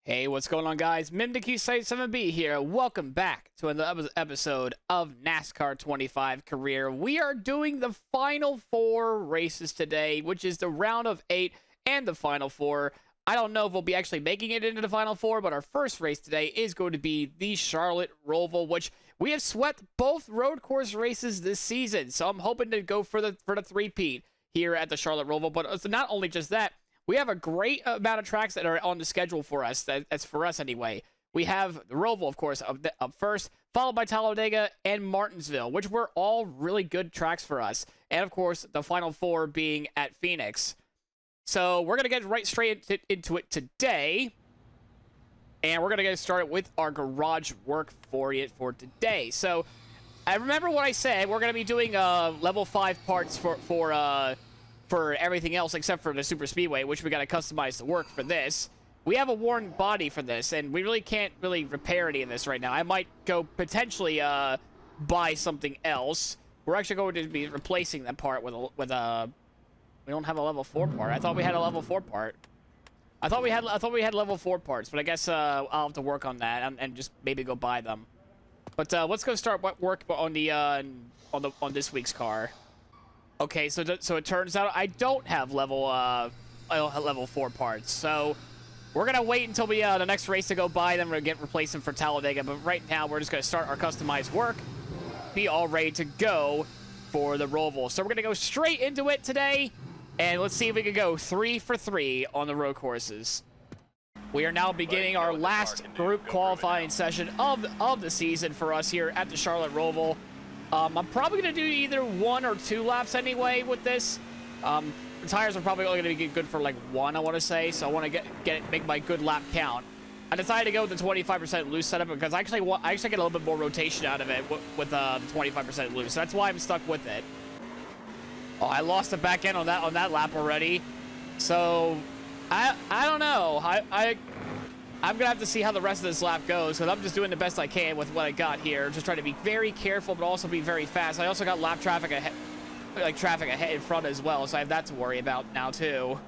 Hey, what's going on, guys? MimDickie7B here. Welcome back to another episode of NASCAR 25 Career. We are doing the final four races today, which is the round of 8 and the final four. I don't know if we'll be actually making it into the final four, but our first race today is going to be the Charlotte Roval, which we have swept both road course races this season. So I'm hoping to go for the three-peat here at the Charlotte Roval. But not only just that, we have a great amount of tracks that are on the schedule for us. That's for us anyway. We have the Roval, of course, up first, followed by Talladega and Martinsville, which were all really good tracks for us. And, of course, the final four being at Phoenix. So we're going to get right straight into it today. And we're going to get started with our garage work for today. So I remember what I said. We're going to be doing level 5 parts for everything else except for the super speedway, which we got to customize the work for this. We have a worn body for this, and we really can't repair any of this right now. I might go potentially buy something else. We're actually going to be replacing that part with a we don't have a level 4 part. I thought we had a level 4 part. I thought we had level 4 parts, but I guess I'll have to work on that and just maybe go buy them. But let's go start work on the on this week's car. Okay, so it turns out I don't have level 4 parts. So we're gonna wait until we the next race to go buy them or replace them for Talladega. But right now we're just gonna start our customized work, be all ready to go for the Roval. So we're gonna go straight into it today, and let's see if we can go 3 for 3 on the road courses. We are now beginning our last group qualifying session of the season for us here at the Charlotte Roval. I'm probably going to do either 1 or 2 laps anyway with this. The tires are probably only going to be good for like 1, I want to say. So I want to make my good lap count. I decided to go with the 25% loose setup because I actually get a little bit more rotation out of it with the 25% loose. So that's why I'm stuck with it. Oh, I lost the back end on that lap already. So I don't know. I'm going to have to see how the rest of this lap goes, because I'm just doing the best I can with what I got here. Just trying to be very careful, but also be very fast. I also got lap traffic ahead, traffic ahead in front as well, so I have that to worry about now, too.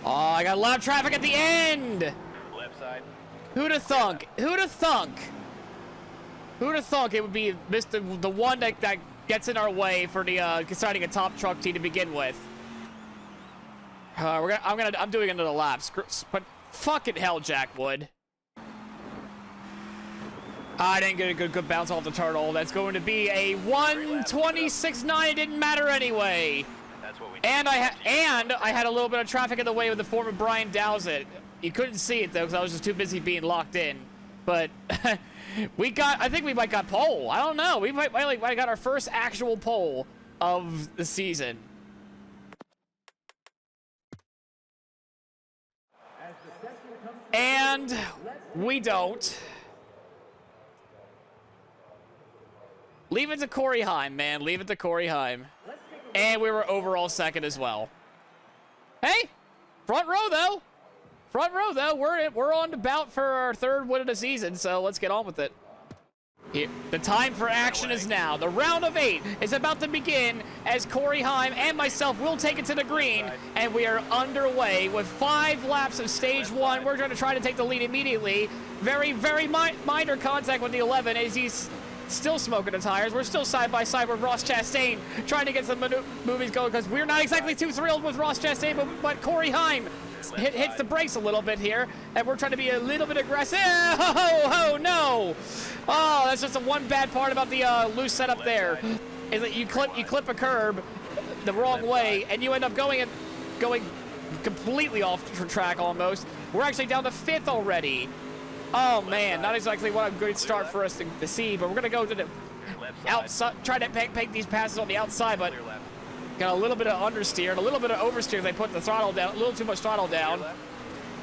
Oh, I got lap traffic at the end! Left side. Who'd have thunk? Who'd have thunk? Who'd have thunk it would be the one that gets in our way for the deciding a top truck team to begin with? I'm doing another lap. But fucking hell, Jack Wood. I didn't get a good bounce off the turtle. That's going to be a 1:26.9. It didn't matter anyway. That's what we and I had a little bit of traffic in the way with the former Brian Dowsett. You couldn't see it though because I was just too busy being locked in. But I think we might got pole. I don't know. We might got our first actual pole of the season. And we don't. Leave it to Corey HEIM, man. Leave it to Corey HEIM. And we were overall second as well. Hey, front row though. Front row though. We're on the bout for our 3rd win of the season, so let's get on with it. Here, the time for action is now. The round of 8 is about to begin as Corey HEIM and myself will take it to the green, and we are underway with 5 laps of stage 1. We're going to try to take the lead immediately. Very, very minor contact with the 11 as he's still smoking the tires. We're still side by side with Ross Chastain trying to get some movies going because we're not exactly too thrilled with Ross Chastain, but Corey HEIM hits the brakes a little bit here, and we're trying to be a little bit aggressive. Oh, no. Oh, that's just the one bad part about the loose setup there, is that you clip a curb the wrong way, and you end up going completely off track almost. We're actually down to 5th already. Oh, man, not exactly what a good start for us to see, but we're going to go to the outside, try to peg these passes on the outside, but got a little bit of understeer and a little bit of oversteer. They put the throttle down, a little too much throttle down,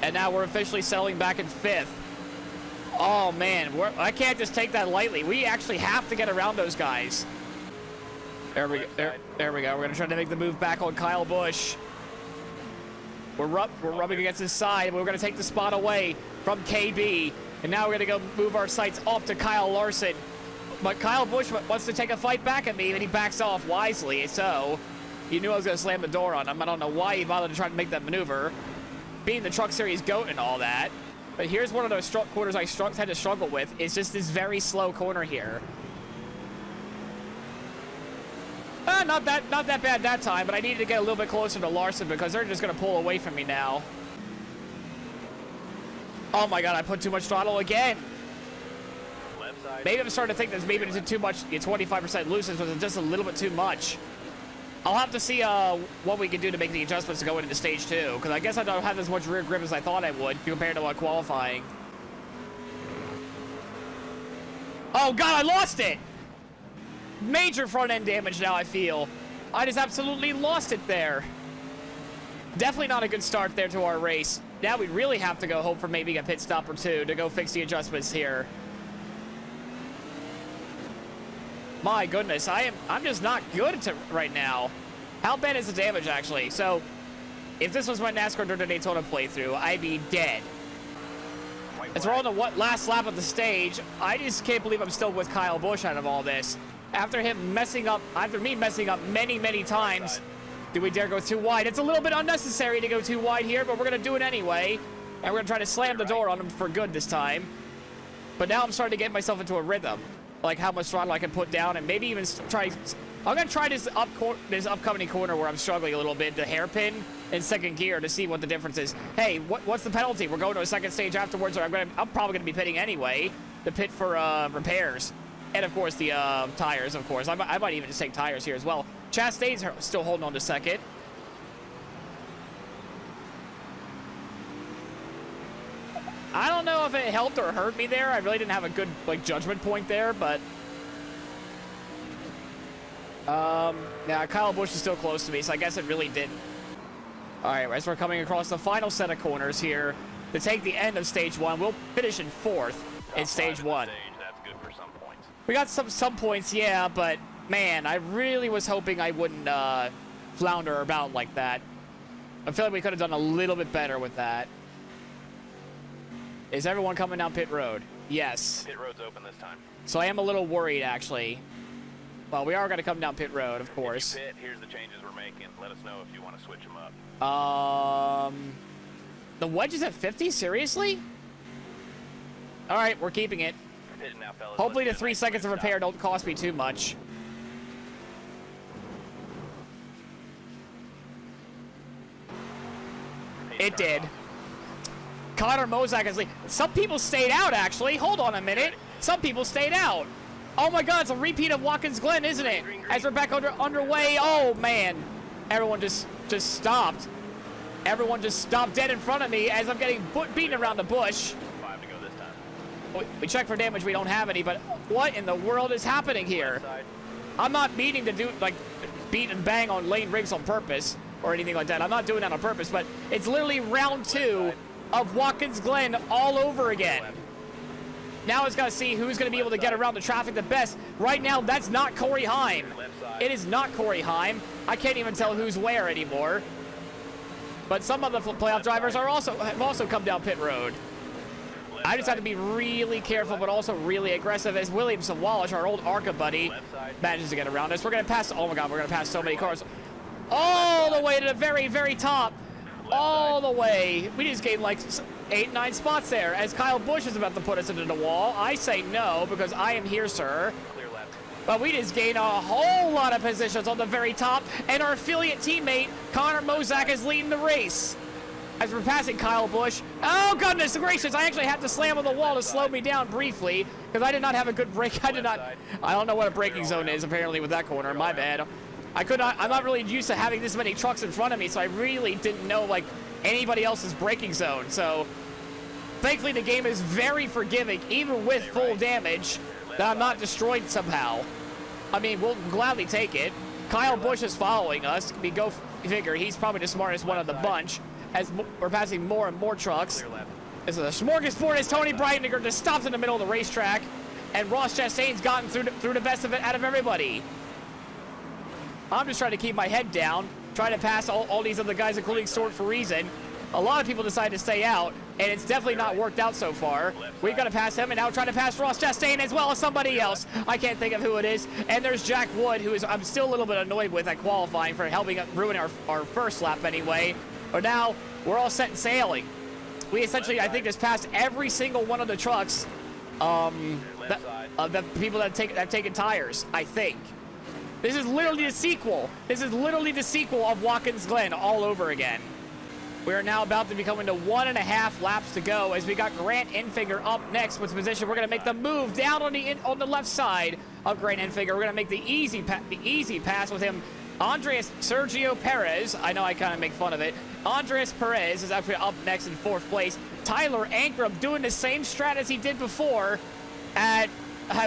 and now we're officially settling back in 5th. Oh, man, I can't just take that lightly. We actually have to get around those guys. There we go. There we go. We're going to try to make the move back on Kyle Busch. We're rubbing against his side. We're going to take the spot away from KB. And now we're going to go move our sights off to Kyle Larson. But Kyle Busch wants to take a fight back at me, and he backs off wisely. So he knew I was going to slam the door on him. I don't know why he bothered to try to make that maneuver. being the Truck Series GOAT and all that. But here's one of those corners I had to struggle with. It's just this very slow corner here. Not that bad that time, but I needed to get a little bit closer to Larson because they're just going to pull away from me now. Oh my god, I put too much throttle again. Maybe I'm starting to think that maybe it's too much. 25% loose was just a little bit too much. I'll have to see what we can do to make the adjustments to go into stage 2, because I guess I don't have as much rear grip as I thought I would compared to qualifying. Oh god, I lost it! Major front end damage now, I feel. I just absolutely lost it there. Definitely not a good start there to our race. Now we really have to go hope for maybe a pit stop or two to go fix the adjustments here. My goodness, I'm just not good right now. How bad is the damage, actually? So, if this was my NASCAR Dirt Daytona playthrough, I'd be dead. As we're on the last lap of the stage, I just can't believe I'm still with Kyle Busch out of all this. After me messing up many, many times, do we dare go too wide? It's a little bit unnecessary to go too wide here, but we're going to do it anyway. And we're going to try to slam the door on him for good this time. But now I'm starting to get myself into a rhythm. Like how much throttle I can put down, and maybe even try. I'm gonna try this upcoming corner where I'm struggling a little bit, the hairpin in second gear, to see what the difference is. Hey, what's the penalty? We're going to a second stage afterwards, or I'm probably gonna be pitting anyway. The pit for repairs, and of course the tires. Of course, I might even just take tires here as well. Chastain's still holding on to second. I don't know if it helped or hurt me there. I really didn't have a good judgment point there, but yeah, Kyle Busch is still close to me, so I guess it really didn't. All right, as we're coming across the final set of corners here to take the end of stage 1, we'll finish in 4th in stage 1. That's good for some points. We got some points, yeah, but man, I really was hoping I wouldn't flounder about like that. I feel like we could have done a little bit better with that. Is everyone coming down pit road? Yes. Pit road's open this time. So I am a little worried, actually. Well, we are going to come down pit road, of course. If you pit, here's the changes we're making. Let us know if you want to switch them up. The wedge is at 50? Seriously? All right, we're keeping it. Now, fellas, hopefully the 3 seconds of repair don't cost me too much. It did. Connor Mozak is leading. Some people stayed out, actually. Hold on a minute. Some people stayed out. Oh my god, it's a repeat of Watkins Glen, isn't it? As we're back underway. Oh man. Everyone just stopped. Everyone just stopped dead in front of me as I'm getting beaten around the bush. 5 to go this time. We check for damage, we don't have any, but what in the world is happening here? I'm not meaning to do, beat and bang on lane rigs on purpose or anything like that. I'm not doing that on purpose, but it's literally round 2 of Watkins Glen all over again. Now it's got to see who's going to be able to get around the traffic the best. Right now, that's not Corey Heim. It is not Corey Heim. I can't even tell who's where anymore. But some of the playoff drivers have also come down pit road. I just have to be really careful, but also really aggressive as Williamson Wallace, our old ARCA buddy, manages to get around us. We're going to pass. Oh my God, we're going to pass so many cars. All the way to the very, very top. All the way. We just gained like 8, 9 spots there as Kyle Busch is about to put us into the wall. I say no because I am here, sir. But we just gained a whole lot of positions on the very top, and our affiliate teammate, Connor Mozak, is leading the race. As we're passing Kyle Busch. Oh, goodness gracious. I actually had to slam on the wall to slow me down briefly because I did not have a good brake. I don't know what a braking zone is, apparently, with that corner. My bad. I'm not really used to having this many trucks in front of me, so I really didn't know, anybody else's braking zone. So, thankfully, the game is very forgiving, even with full damage, that I'm not destroyed somehow. I mean, we'll gladly take it. Kyle Busch is following us. Go figure. He's probably the smartest one of the bunch, as we're passing more and more trucks. This is a smorgasbord as Tony Breitninger just stops in the middle of the racetrack, and Ross Chastain's gotten through the best of it out of everybody. I'm just trying to keep my head down, trying to pass all these other guys, including Stuart Friesen. A lot of people decide to stay out, and it's definitely not worked out so far. We've got to pass him, and now trying to pass Ross Chastain as well as somebody else. I can't think of who it is. And there's Jack Wood, who I'm still a little bit annoyed with at qualifying for helping ruin our first lap anyway. But now we're all set and sailing. We essentially, I think, just passed every single one of the trucks, the people that have taken tires, I think. This is literally the sequel. This is literally the sequel of Watkins Glen all over again. We are now about to be coming to 1.5 laps to go as we got Grant Enfinger up next with position. We're going to make the move down on the left side of Grant Enfinger. We're going to make the easy pass with him. Andres Sergio Perez, I know I kind of make fun of it. Andres Perez is actually up next in 4th place. Tyler Ankrum doing the same strat as he did before at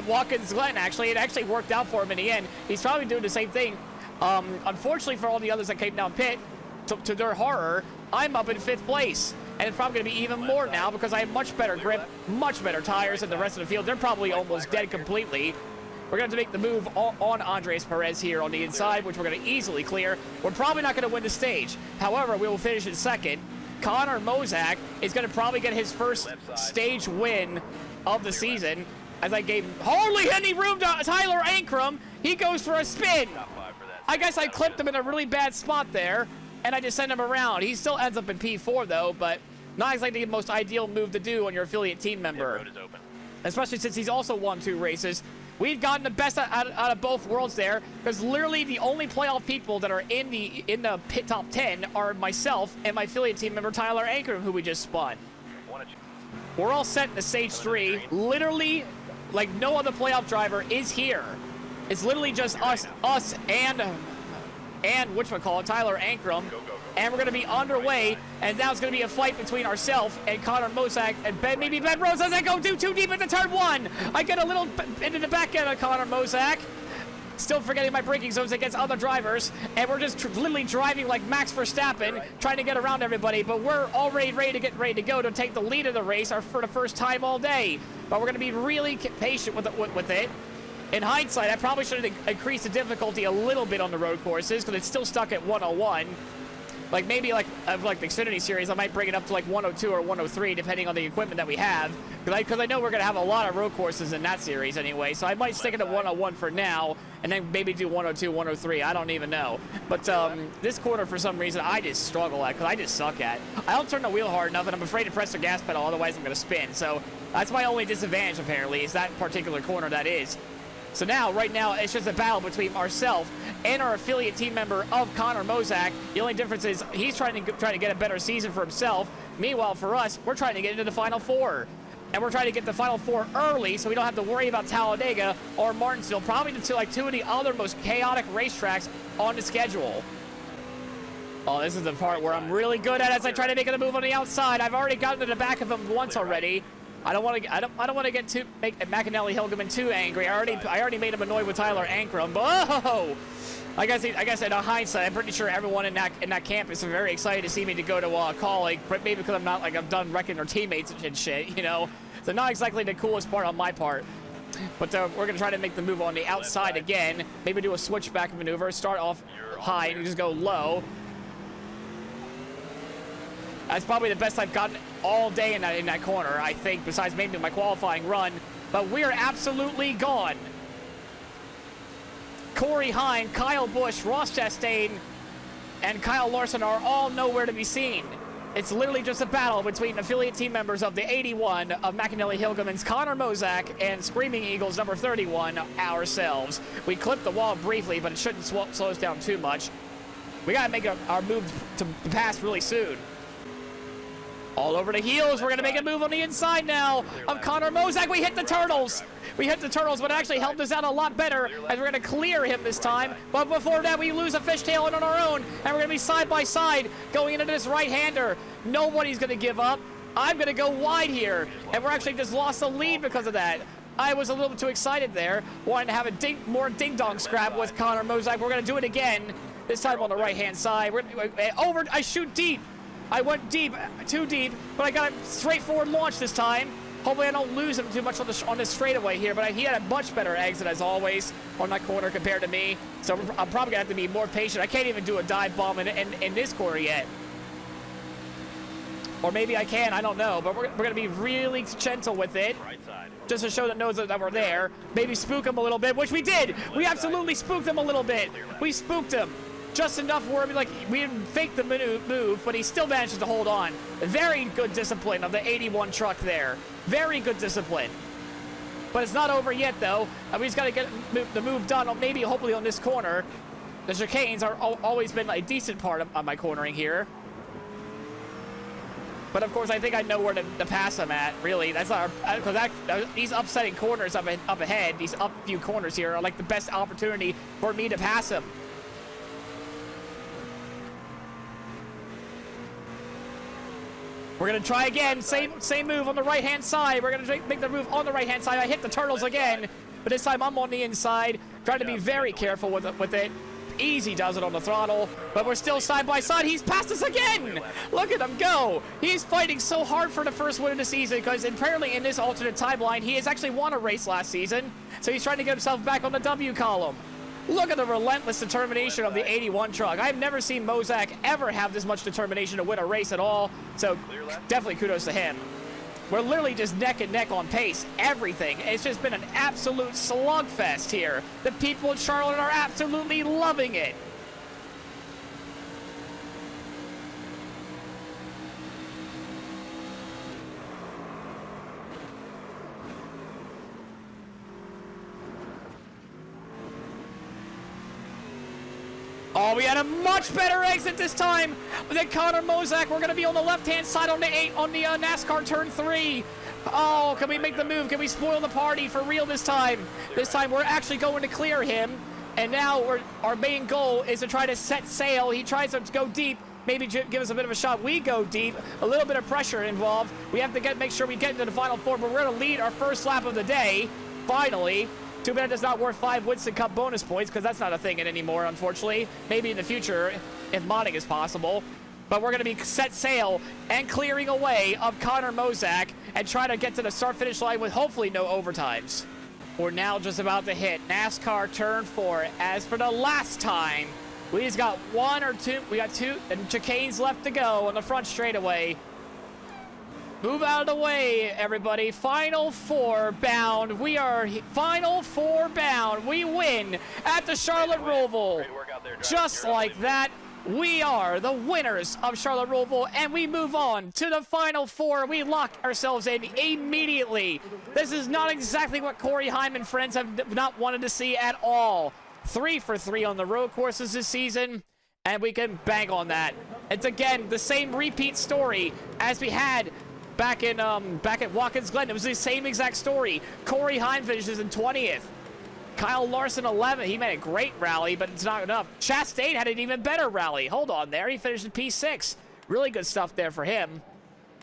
Watkins Glen, actually. It actually worked out for him in the end. He's probably doing the same thing. Unfortunately for all the others that came down pit, to their horror, I'm up in 5th place. And it's probably going to be even more now because I have much better grip, much better tires than the rest of the field. They're probably almost dead completely. We're going to make the move on Andres Perez here on the inside, which we're going to easily clear. We're probably not going to win the stage. However, we will finish in 2nd. Connor Mozak is going to probably get his first stage win of the season. As I gave hardly any room to Tyler Ankrum. He goes for a spin. I guess I clipped him in a really bad spot there, and I just sent him around. He still ends up in P4, though, but not exactly the most ideal move to do on your affiliate team member. Especially since he's also won 2 races. We've gotten the best out of both worlds there, because literally the only playoff people that are in the pit top 10 are myself and my affiliate team member Tyler Ankrum, who we just spun. We're all set in the stage 3. Literally, like no other playoff driver is here. It's literally just us and whatchamacallit, Tyler Ankrum. And we're going to be underway, and now it's going to be a fight between ourselves and Connor Mozak and maybe Ben Rose as I go too deep into turn 1. I get a little into the back end of Connor Mozak. Still forgetting my braking zones against other drivers, and we're just literally driving like Max Verstappen, trying to get around everybody, but we're already ready to go to take the lead of the race for the first time all day. But we're going to be really patient with it. In hindsight, I probably should have increased the difficulty a little bit on the road courses, because it's still stuck at 101. Like maybe like the Xfinity Series, I might bring it up to like 102 or 103, depending on the equipment that we have. Because I know we're going to have a lot of road courses in that series anyway, so I might stick it at 101 for now, and then maybe do 102, 103. I don't even know. But this corner, for some reason, I just struggle at, because I just suck at. I don't turn the wheel hard enough, and I'm afraid to press the gas pedal, otherwise I'm going to spin. So that's my only disadvantage, apparently, is that particular corner that is. So now, right now, it's just a battle between ourselves and our affiliate team member of Connor Mozak. The only difference is he's trying to get a better season for himself. Meanwhile, for us, we're trying to get into the Final 4. And we're trying to get the Final 4 early so we don't have to worry about Talladega or Martinsville, probably to like 2 of the other most chaotic racetracks on the schedule. Oh, this is the part where I'm really good at as I try to make a move on the outside. I've already gotten to the back of him once already. I don't want to make McAnally Hilgeman too angry. I already made him annoyed with Tyler Ankrum. Whoa! I guess in hindsight, I'm pretty sure everyone in that camp is very excited to see me to go to Calling. Maybe because I'm not like I'm done wrecking their teammates and shit, you know. So not exactly the coolest part on my part. But we're gonna try to make the move on the outside again. Maybe do a switchback maneuver. Start off high and just go low. That's probably the best I've gotten all day in that corner, I think, besides maybe my qualifying run. But we are absolutely gone. Corey Heim, Kyle Busch, Ross Chastain, and Kyle Larson are all nowhere to be seen. It's literally just a battle between affiliate team members of the 81 of McAnally Hilgeman's Connor Mozak and Screaming Eagles number 31 ourselves. We clipped the wall briefly, but it shouldn't slow us down too much. We gotta make our move to pass really soon. All over the heels. We're going to make a move on the inside now of Connor Mozak. We hit the turtles. We hit the turtles, but it actually helped us out a lot better as we're going to clear him this time. But before that, we lose a fishtail on our own, and we're going to be side by side going into this right-hander. Nobody's going to give up. I'm going to go wide here, and we're actually just lost the lead because of that. I was a little bit too excited there, wanting to have a more ding-dong scrap with Connor Mozak. We're going to do it again, this time on the right-hand side. I shoot deep. I went deep, too deep, but I got a straightforward launch this time. Hopefully I don't lose him too much on this straightaway here, but he had a much better exit as always on that corner compared to me. So I'm probably gonna have to be more patient. I can't even do a dive bomb in this corner yet. Or maybe I can, I don't know, but we're gonna be really gentle with it. Just to show the nose that we're there. Maybe spook him a little bit, which we did. We absolutely spooked him a little bit. We spooked him. just enough where we didn't fake the move, but he still manages to hold on. Very good discipline of the 81 truck there. Very good discipline. But it's not over yet, though. We just got to get the move done, maybe hopefully on this corner. The chicanes are always been a decent part of my cornering here. But of course, I think I know where to pass him at. Really, that's not because these upsetting corners up ahead, these up few corners here are like the best opportunity for me to pass him. We're gonna try again. Same move on the right-hand side. We're gonna make the move on the right-hand side. I hit the turtles again, but this time I'm on the inside. Trying to be very careful with it. Easy does it on the throttle, but we're still side by side. He's passed us again. Look at him go. He's fighting so hard for the first win of the season because apparently in this alternate timeline, he has actually won a race last season. So he's trying to get himself back on the W column. Look at the relentless determination of the 81 truck. I've never seen Mozak ever have this much determination to win a race at all. So definitely kudos to him. We're literally just neck and neck on pace. Everything. It's just been an absolute slugfest here. The people in Charlotte are absolutely loving it. Oh, we had a much better exit this time than Connor Mozak. We're going to be on the left-hand side on the NASCAR turn 3. Oh, can we make the move? Can we spoil the party for real this time? This time we're actually going to clear him. And now our main goal is to try to set sail. He tries to go deep, maybe give us a bit of a shot. We go deep, a little bit of pressure involved. We have to make sure we get into the final four, but we're going to lead our first lap of the day, finally. Too bad it's not worth 5 Winston Cup bonus points, because that's not a thing anymore, unfortunately. Maybe in the future, if modding is possible. But we're going to be set sail and clearing away of Connor Mozak and try to get to the start-finish line with hopefully no overtimes. We're now just about to hit NASCAR turn 4. As for the last time, we just got one or two. We got two chicanes left to go on the front straightaway. Move out of the way, everybody. Final 4 bound. We are Final 4 bound. We win at the Charlotte Roval. Just like that, we are the winners of Charlotte Roval, and we move on to the Final 4. We lock ourselves in immediately. This is not exactly what Corey HEIM and friends have not wanted to see at all. 3 for 3 on the road courses this season, and we can bank on that. It's, again, the same repeat story as we had back at Watkins Glen. It was the same exact story. Corey HEIM finishes in 20th. Kyle Larson 11th. He made a great rally, but it's not enough. Chastain had an even better rally. Hold on there. He finished in P6. Really good stuff there for him.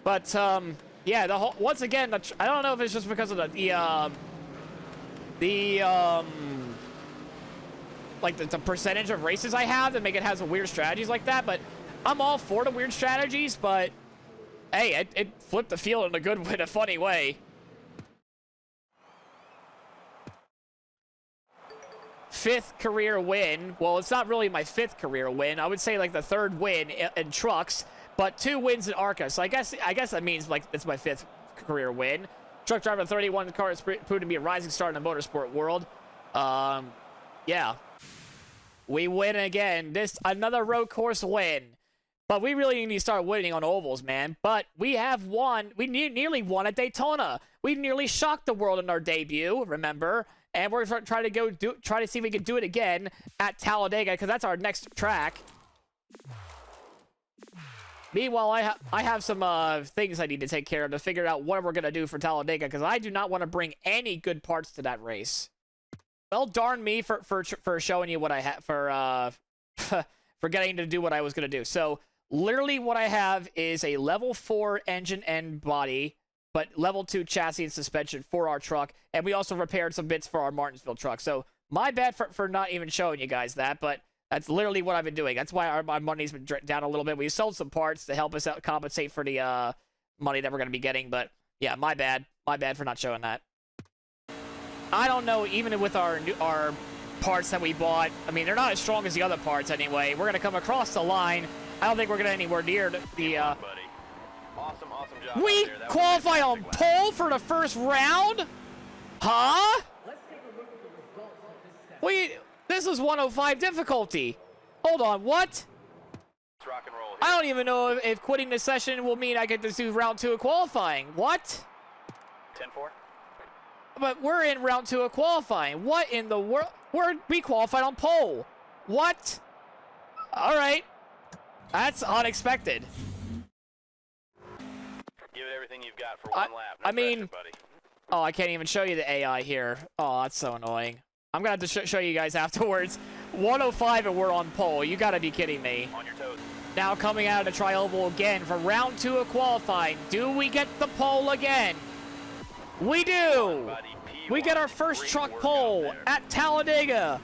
But yeah, once again, I don't know if it's just because of the percentage of races I have that make it has weird strategies like that, but I'm all for the weird strategies, but hey, it flipped the field in a good way, in a funny way. Fifth career win. Well, it's not really my 5th career win. I would say like the 3rd win in trucks, but 2 wins in ARCA. So I guess that means like it's my 5th career win. Truck driver 31, the car has proved to be a rising star in the motorsport world. Yeah. We win again. Another road course win. But we really need to start winning on ovals, man. But we have won. We nearly won at Daytona. We nearly shocked the world in our debut, remember? And we're trying to try to see if we can do it again at Talladega, because that's our next track. Meanwhile, I have some things I need to take care of to figure out what we're going to do for Talladega, because I do not want to bring any good parts to that race. Well, darn me for showing you what I have, for getting to do what I was going to do. So, literally what I have is a level 4 engine and body, but level 2 chassis and suspension for our truck. And we also repaired some bits for our Martinsville truck. So my bad for not even showing you guys that, but that's literally what I've been doing. That's why our money's been down a little bit. We sold some parts to help us out, compensate for the money that we're going to be getting. But yeah, my bad. My bad for not showing that. I don't know, even with our parts that we bought, I mean, they're not as strong as the other parts anyway. We're going to come across the line. I don't think we're getting anywhere near the Awesome job. We qualify on pole for the first round? Huh? This is 105 difficulty. Hold on, what? Let's rock and roll here. I don't even know if quitting this session will mean I get to do round 2 of qualifying. What? 10-4. But we're in round 2 of qualifying. What in the world? We qualified on pole. What? All right. That's unexpected. Give it everything you've got for one lap. No I mean, pressure, buddy. oh, I can't even show you the AI here. Oh, that's so annoying. I'm going to have to show you guys afterwards. 105 and we're on pole. You got to be kidding me. On your toes. Now coming out of the tri-oval again for round 2 of qualifying. Do we get the pole again? We do. Buddy, We get our first truck pole at Talladega.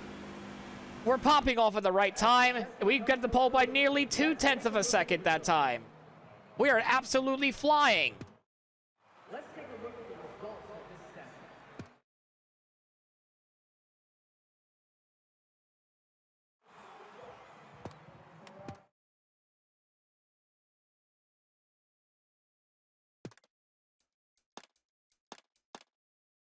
We're popping off at the right time. We get the pole by nearly 0.2 of a second that time. We are absolutely flying. Let's take a look at the results of this session.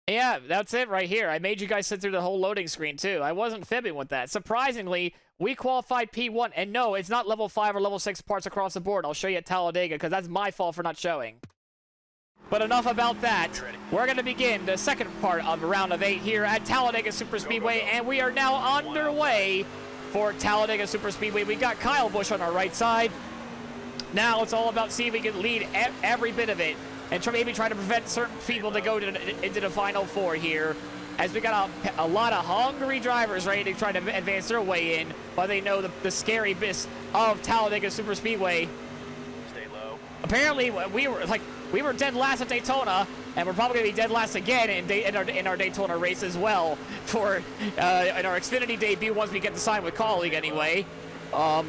Yeah, that's it right here. I made you guys sit through the whole loading screen, too. I wasn't fibbing with that. Surprisingly, we qualified P1. And no, it's not level 5 or level 6 parts across the board. I'll show you at Talladega, because that's my fault for not showing. But enough about that. We're going to begin the second part of round of 8 here at Talladega Superspeedway. And we are now underway for Talladega Superspeedway. We got Kyle Busch on our right side. Now it's all about seeing if we can lead every bit of it. And maybe try to prevent certain people to go into the Final Four here. As we got a lot of hungry drivers ready to try to advance their way in. But they know the scary abyss of Talladega Superspeedway. Stay low. Apparently, we were dead last at Daytona. And we're probably going to be dead last again in our Daytona race as well. For in our Xfinity debut once we get to sign with Colleague anyway.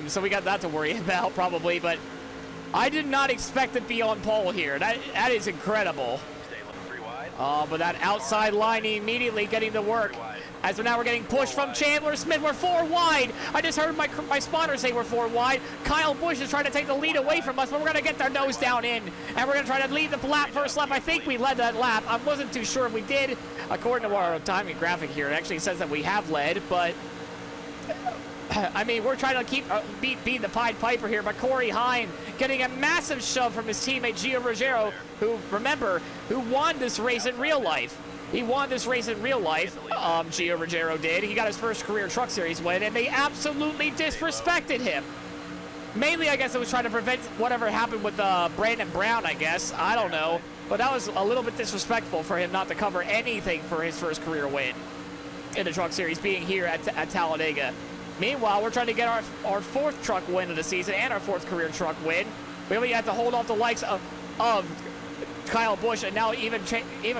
So we got that to worry about probably. But I did not expect to be on pole here. That is incredible. Stay low. 3 wide. But that outside line immediately getting to work. As now we're getting pushed from Chandler Smith. We're 4 wide. I just heard my spotter say we're 4 wide. Kyle Busch is trying to take the lead away from us, but we're going to get our nose down in. And we're going to try to lead the first lap. I think we led that lap. I wasn't too sure if we did. According to our timing graphic here, it actually says that we have led, but I mean, we're trying to keep beat the Pied Piper here, but Corey HEIM getting a massive shove from his teammate Gio Ruggiero, who, remember, who won this race in real life. He won this race in real life, Gio Ruggiero did. He got his first career Truck Series win, and they absolutely disrespected him. Mainly, I guess it was trying to prevent whatever happened with Brandon Brown, I guess. I don't know. But that was a little bit disrespectful for him not to cover anything for his first career win in the Truck Series, being here at Talladega. Meanwhile, we're trying to get our 4th truck win of the season and our 4th career truck win. We only have to hold off the likes of Kyle Busch, and now even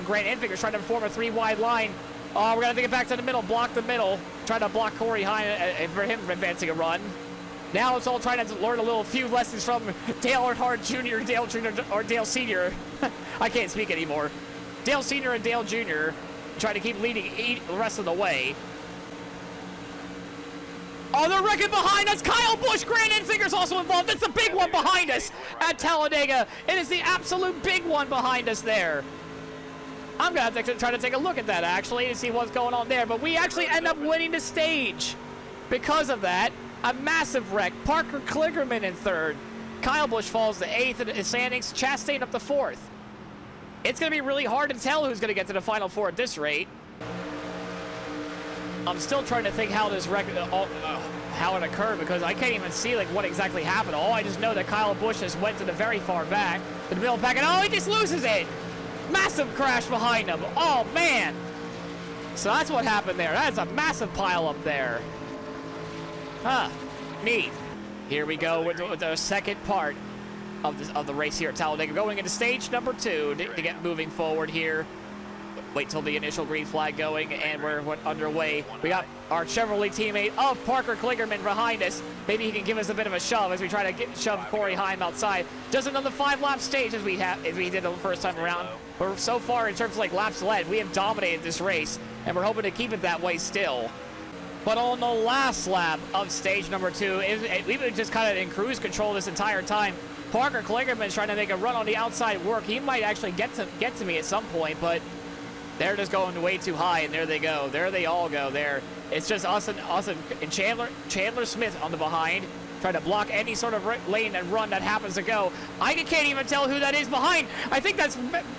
Grant Enfinger's trying to form a 3 wide line. We're going to take it back to the middle, block the middle, trying to block Corey HEIM for him advancing a run. Now it's all trying to learn a few lessons from Dale Earnhardt Jr., Dale Jr., or Dale Sr. I can't speak anymore. Dale Sr. and Dale Jr. trying to keep leading the rest of the way. Oh, they're wrecking behind us. Kyle Busch, Grant Enfinger's also involved. It's the big one behind us at Talladega. It is the absolute big one behind us there. I'm going to have to try to take a look at that, actually, to see what's going on there. But we actually end up winning the stage. Because of that, a massive wreck. Parker Kligerman in 3rd. Kyle Busch falls to 8th in the standings. Chastain up to 4th. It's going to be really hard to tell who's going to get to the Final Four at this rate. I'm still trying to think how this wreck, how it occurred, because I can't even see what exactly happened. All I just know that Kyle Busch just went to the very far back, to the middle pack, and he just loses it. Massive crash behind him. Oh man. So that's what happened there. That's a massive pile up there. Huh. Neat. Here we go with the second part of the race here at Talladega, going into stage number 2 to get moving forward here. Wait till the initial green flag going, and we're underway. We got our Chevrolet teammate of Parker Kligerman behind us. Maybe he can give us a bit of a shove as we try to shove Corey HEIM outside. Just another 5-lap stage as we did the first time around. But so far, in terms of laps led, we have dominated this race, and we're hoping to keep it that way still. But on the last lap of stage number 2, we've been just kind of in cruise control this entire time. Parker Kligerman's trying to make a run on the outside work. He might actually get to me at some point, but They're just going way too high, and there they go. There they all go there. It's just us and Chandler Smith on the behind, trying to block any sort of lane and run that happens to go. I can't even tell who that is behind. I think that's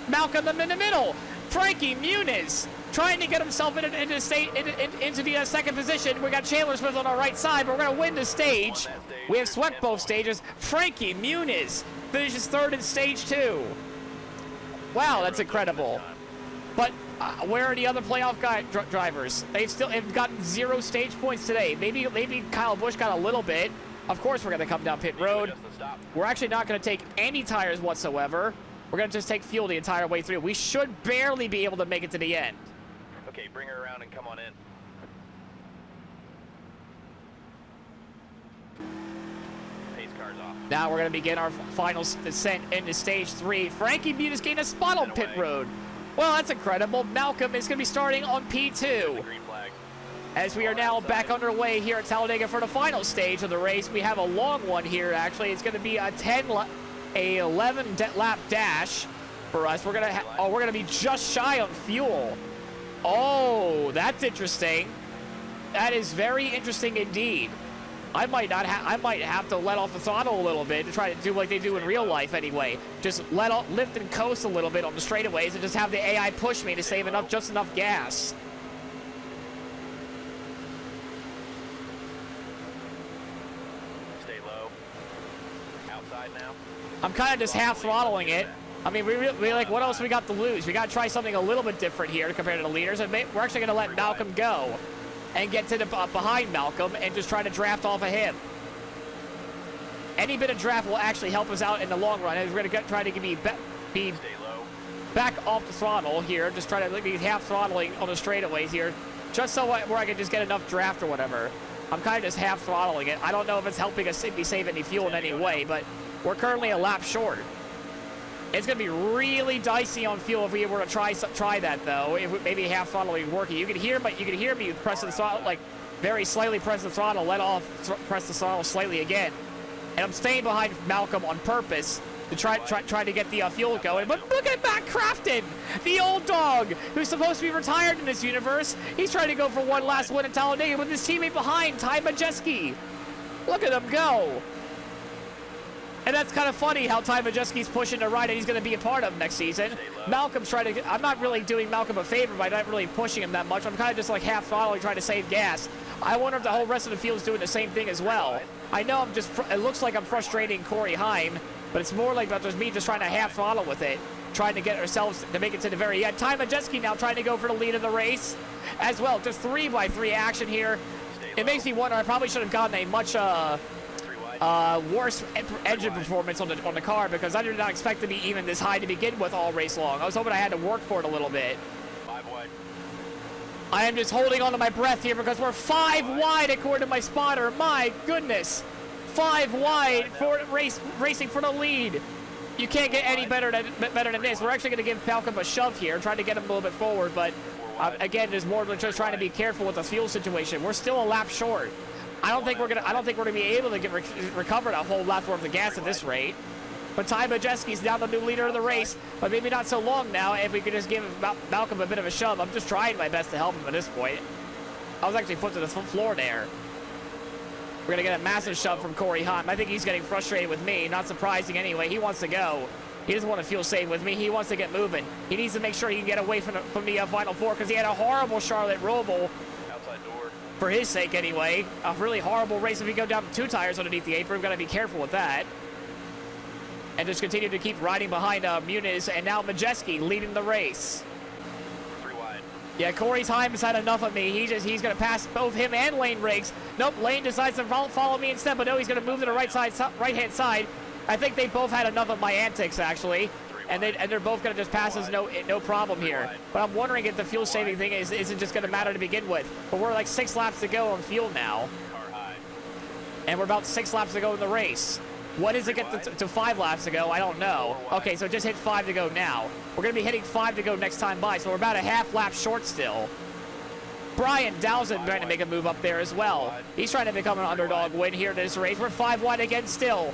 Malcolm in the middle. Frankie Muniz trying to get himself into the second position. We got Chandler Smith on our right side, but we're going to win the stage. We have swept both stages. Frankie Muniz finishes third in stage 2. Wow, that's incredible. But where are the other playoff drivers? They've gotten 0 stage points today. Maybe Kyle Busch got a little bit. Of course, we're going to come down pit road. We're actually not going to take any tires whatsoever. We're going to just take fuel the entire way through. We should barely be able to make it to the end. Okay, bring her around and come on in. Pace car's off. Now we're going to begin our final descent into stage 3. Frankie Muniz gained a spot on pit road. Well, that's incredible. Malcolm is going to be starting on P2. As we are now back underway here at Talladega for the final stage of the race. We have a long one here, actually. It's going to be a 11 lap dash for us. We're going to be just shy on fuel. Oh, that's interesting. That is very interesting indeed. I might have to let off the throttle a little bit to try to do like they do in real life anyway. Just lift and coast a little bit on the straightaways and just have the AI push me to save just enough gas. Stay low. Outside now. I'm kind of just half throttling it. I mean, we like, what else we got to lose? We got to try something a little bit different here compared to the leaders, and we're actually going to let Malcolm go and get to the behind Malcolm and just try to draft off of him. Any bit of draft will actually help us out in the long run. And we're going to try to be back off the throttle here, just try to be half throttling on the straightaways here, just so where I can just get enough draft or whatever. I'm kind of just half throttling it. I don't know if it's helping us save any fuel in any way, but we're currently a lap short. It's going to be really dicey on fuel if we were to try that, though. If maybe half throttle would be working. You can hear me press the throttle, like very slightly press the throttle, let off, press the throttle slightly again. And I'm staying behind Malcolm on purpose to try to get the fuel going. But look at Matt Crafton, the old dog, who's supposed to be retired in this universe. He's trying to go for one last win at Talladega with his teammate behind, Ty Majeski. Look at him go. And that's kind of funny how Ty Majeski's pushing a ride that he's going to be a part of next season. Malcolm's trying to... I'm not really doing Malcolm a favor by not really pushing him that much. I'm kind of just like half throttling, trying to save gas. I wonder if the whole rest of the field's doing the same thing as well. I know it looks like I'm frustrating Corey HEIM, but it's more like just me just trying to half throttle with it, trying to get ourselves to make it to the very end. Ty Majeski now trying to go for the lead of the race as well. Just 3x3 action here. It makes me wonder, I probably should have gotten a much... worse engine performance on the car, because I did not expect to be even this high to begin with all race long. I was hoping I had to work for it a little bit. 5 wide. I am just holding on to my breath here because we're 5 wide according to my spotter. My goodness, 5 wide for racing for the lead. You can't get any better than this. We're actually going to give Malcolm a shove here, trying to get him a little bit forward, but again, there's more than just trying to be careful with the fuel situation. We're still a lap short. I don't think we're gonna be able to recover a whole lap worth of gas at this rate. But Ty Majeski's now the new leader of the race, but maybe not so long now. If we could just give Malcolm a bit of a shove, I'm just trying my best to help him at this point. I was actually foot to the floor there. We're gonna get a massive shove from Corey HEIM. I think he's getting frustrated with me. Not surprising anyway. He wants to go. He doesn't want to feel safe with me. He wants to get moving. He needs to make sure he can get away from the Final Four, because he had a horrible Charlotte Roval. For his sake, anyway. A really horrible race. If we go down 2 tires underneath the apron, we've got to be careful with that. And just continue to keep riding behind Muniz, and now Majeski leading the race. 3 wide. Yeah, Corey HEIM has had enough of me. He's going to pass both him and Lane Riggs. Nope, Lane decides to follow me instead, but no, he's going to move to the right-hand side. I think they both had enough of my antics, actually. And they're both going to just pass us no problem here. But I'm wondering if the fuel saving thing isn't just going to matter to begin with. But we're like 6 laps to go on fuel now. And we're about 6 laps to go in the race. What does it get to 5 laps to go? I don't know. Okay, so just hit 5 to go now. We're going to be hitting 5 to go next time by, so we're about a half lap short still. Brian Dowson trying to make a move up there as well. He's trying to become an underdog win here in this race. We're 5 wide again still.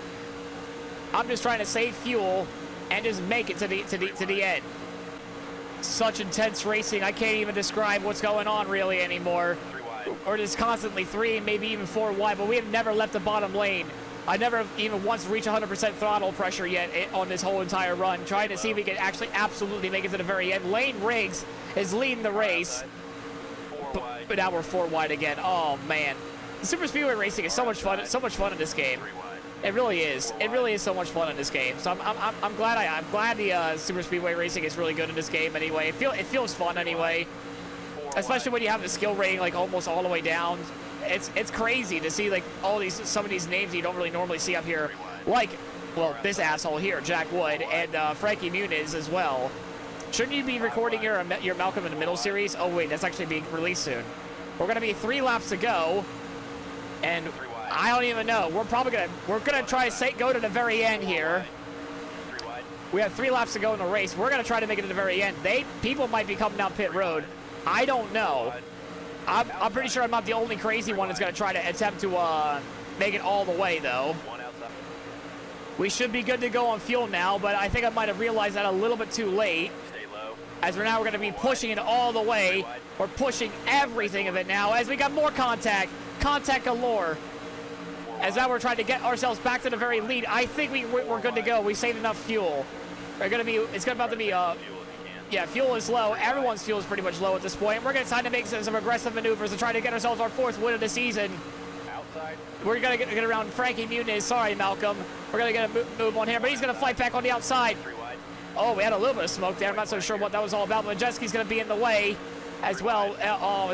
I'm just trying to save fuel and just make it to the end. such intense racing. I can't even describe what's going on really anymore. 3 wide. Or just constantly 3, maybe even 4 wide, but we have never left the bottom lane. I never even once reached 100% throttle pressure yet on this whole entire run, trying to see if we can actually absolutely make it to the very end. Lane Riggs is leading the race, 4 wide. but now we're 4 wide again. Oh, man. Super Speedway racing is so much fun. It's so much fun in this game. 3 wide. It really is. It really is so much fun in this game. So I'm glad the Super Speedway racing is really good in this game anyway. It feels fun anyway, especially when you have the skill rating like almost all the way down. It's crazy to see like some of these names you don't really normally see up here, like well this asshole here, Jack Wood, and Frankie Muniz as well. Shouldn't you be recording your Malcolm in the Middle series? Oh wait, that's actually being released soon. We're gonna be 3 laps to go, and I don't even know. We're gonna try to go to the very end here. 3 wide. We have 3 laps to go in the race. We're gonna try to make it to the very end. People might be coming down pit road. I don't know. I'm pretty sure I'm not the only crazy one that's gonna try to attempt to make it all the way though. 1 outside. We should be good to go on fuel now, but I think I might have realized that a little bit too late. Stay low. As we're gonna be pushing it all the way. We're pushing everything of it now as we got more contact galore. As now we're trying to get ourselves back to the very lead. I think we're good to go. We saved enough fuel. It's about to be Fuel if you can. yeah, fuel is low. Everyone's fuel is pretty much low at this point. We're gonna try to make some aggressive maneuvers to try to get ourselves our 4th win of the season. Outside. We're gonna get around Frankie Muniz. Sorry, Malcolm. We're gonna get a move on here, but he's gonna fight back on the outside. 3 wide. Oh, we had a little bit of smoke there. I'm not so sure what that was all about. Majeski's going to be in the way as well. Oh,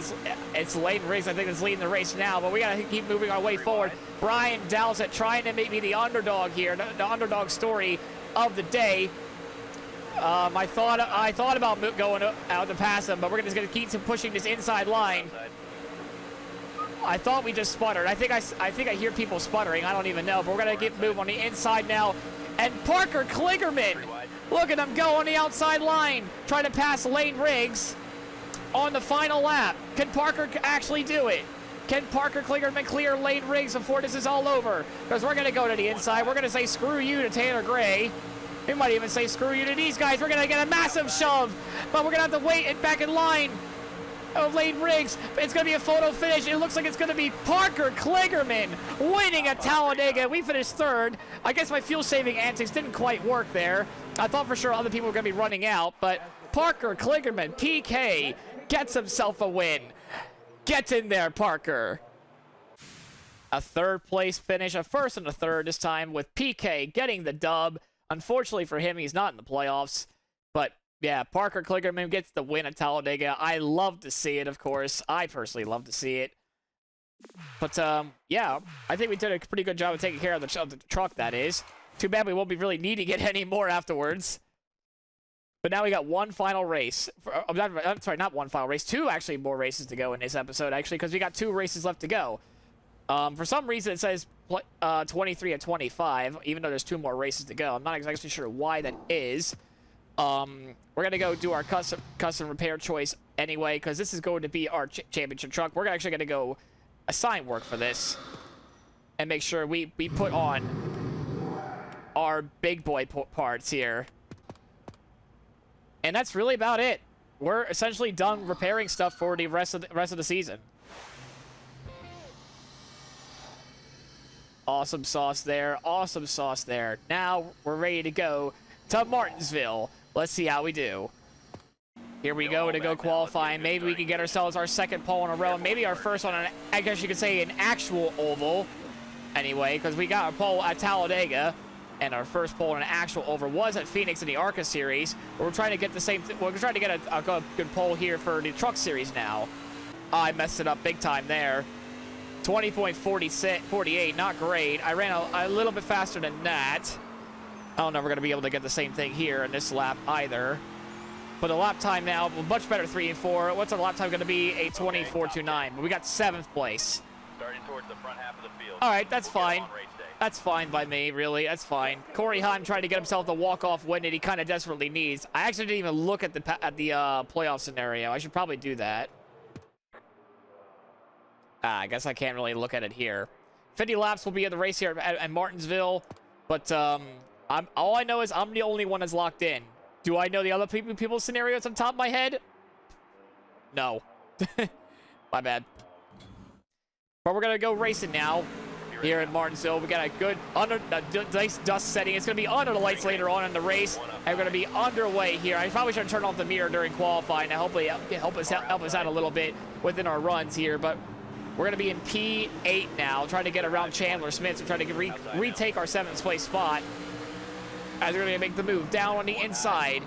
it's Lane Riggs, I think, that's leading the race now, but we got to keep moving our way forward. Brian Dowsett trying to make me the underdog here, the underdog story of the day. I thought about going out to pass him, but we're just going to keep pushing this inside line. Outside. I thought we just sputtered. I think I hear people sputtering. I don't even know, but we're going to get move on the inside now. And Parker Kligerman, 3 wide. look at him go on the outside line, trying to pass Lane Riggs on the final lap. Can Parker actually do it? Can Parker Kligerman clear Lane Riggs before this is all over? Because we're going to go to the inside. We're going to say screw you to Taylor Gray. We might even say screw you to these guys. We're going to get a massive shove, but we're going to have to wait it back in line of Lane Riggs. It's going to be a photo finish. It looks like it's going to be Parker Kligerman winning at Talladega. We finished 3rd. I guess my fuel saving antics didn't quite work there. I thought for sure other people were going to be running out, but Parker Kligerman, PK, gets himself a win. Get in there, Parker. A 3rd place finish, a 1st and a 3rd this time, with PK getting the dub. Unfortunately for him, he's not in the playoffs, but yeah, Parker Kligerman gets the win at Talladega. I love to see it, of course. I personally love to see it. But, yeah, I think we did a pretty good job of taking care of the truck, that is. Too bad we won't be really needing it anymore afterwards. But now we got one final race. I'm sorry, not one final race. 2, actually, more races to go in this episode, actually, because we got 2 races left to go. For some reason, it says 23 and 25, even though there's 2 more races to go. I'm not exactly sure why that is. We're going to go do our custom repair choice anyway, because this is going to be our championship truck. We're actually going to go assign work for this and make sure we put on our big boy parts here. And that's really about it. We're essentially done repairing stuff for the rest of the season. Awesome sauce there. Awesome sauce there. Now we're ready to go to Martinsville. Let's see how we do. Here we go to go qualifying. Maybe we can get ourselves our 2nd pole in a row. Maybe our first one, I guess you could say an actual oval. Anyway, because we got a pole at Talladega. And our first pole in an actual oval was at Phoenix in the ARCA series. We're trying to get the same we're trying to get a good pole here for the truck series now. I messed it up big time there. 20.48, not great. I ran a little bit faster than that. I don't know if we're going to be able to get the same thing here in this lap either. But the lap time now, much better 3 and 4. What's our lap time going to be? A 24.29. But we got 7th place. Starting towards the front half of the field. All right, that's fine. On race day. That's fine by me, really. That's fine. Corey HEIM trying to get himself the walk-off win that he kind of desperately needs. I actually didn't even look at the playoff scenario. I should probably do that. I guess I can't really look at it here. 50 laps will be at the race here at Martinsville. But all I know is I'm the only one that's locked in Do I know the other people's scenarios on top of my head? No. My bad. But we're gonna go racing now here in Martinsville. We got a good nice dust setting. It's gonna be under the lights later on in the race, and we're gonna be underway here. I probably should turn off the mirror during qualifying to hopefully help us out a little bit within our runs here. But we're gonna be in P8 now, trying to get around Chandler Smith and trying to retake our 7th place spot. As we're gonna make the move down on the inside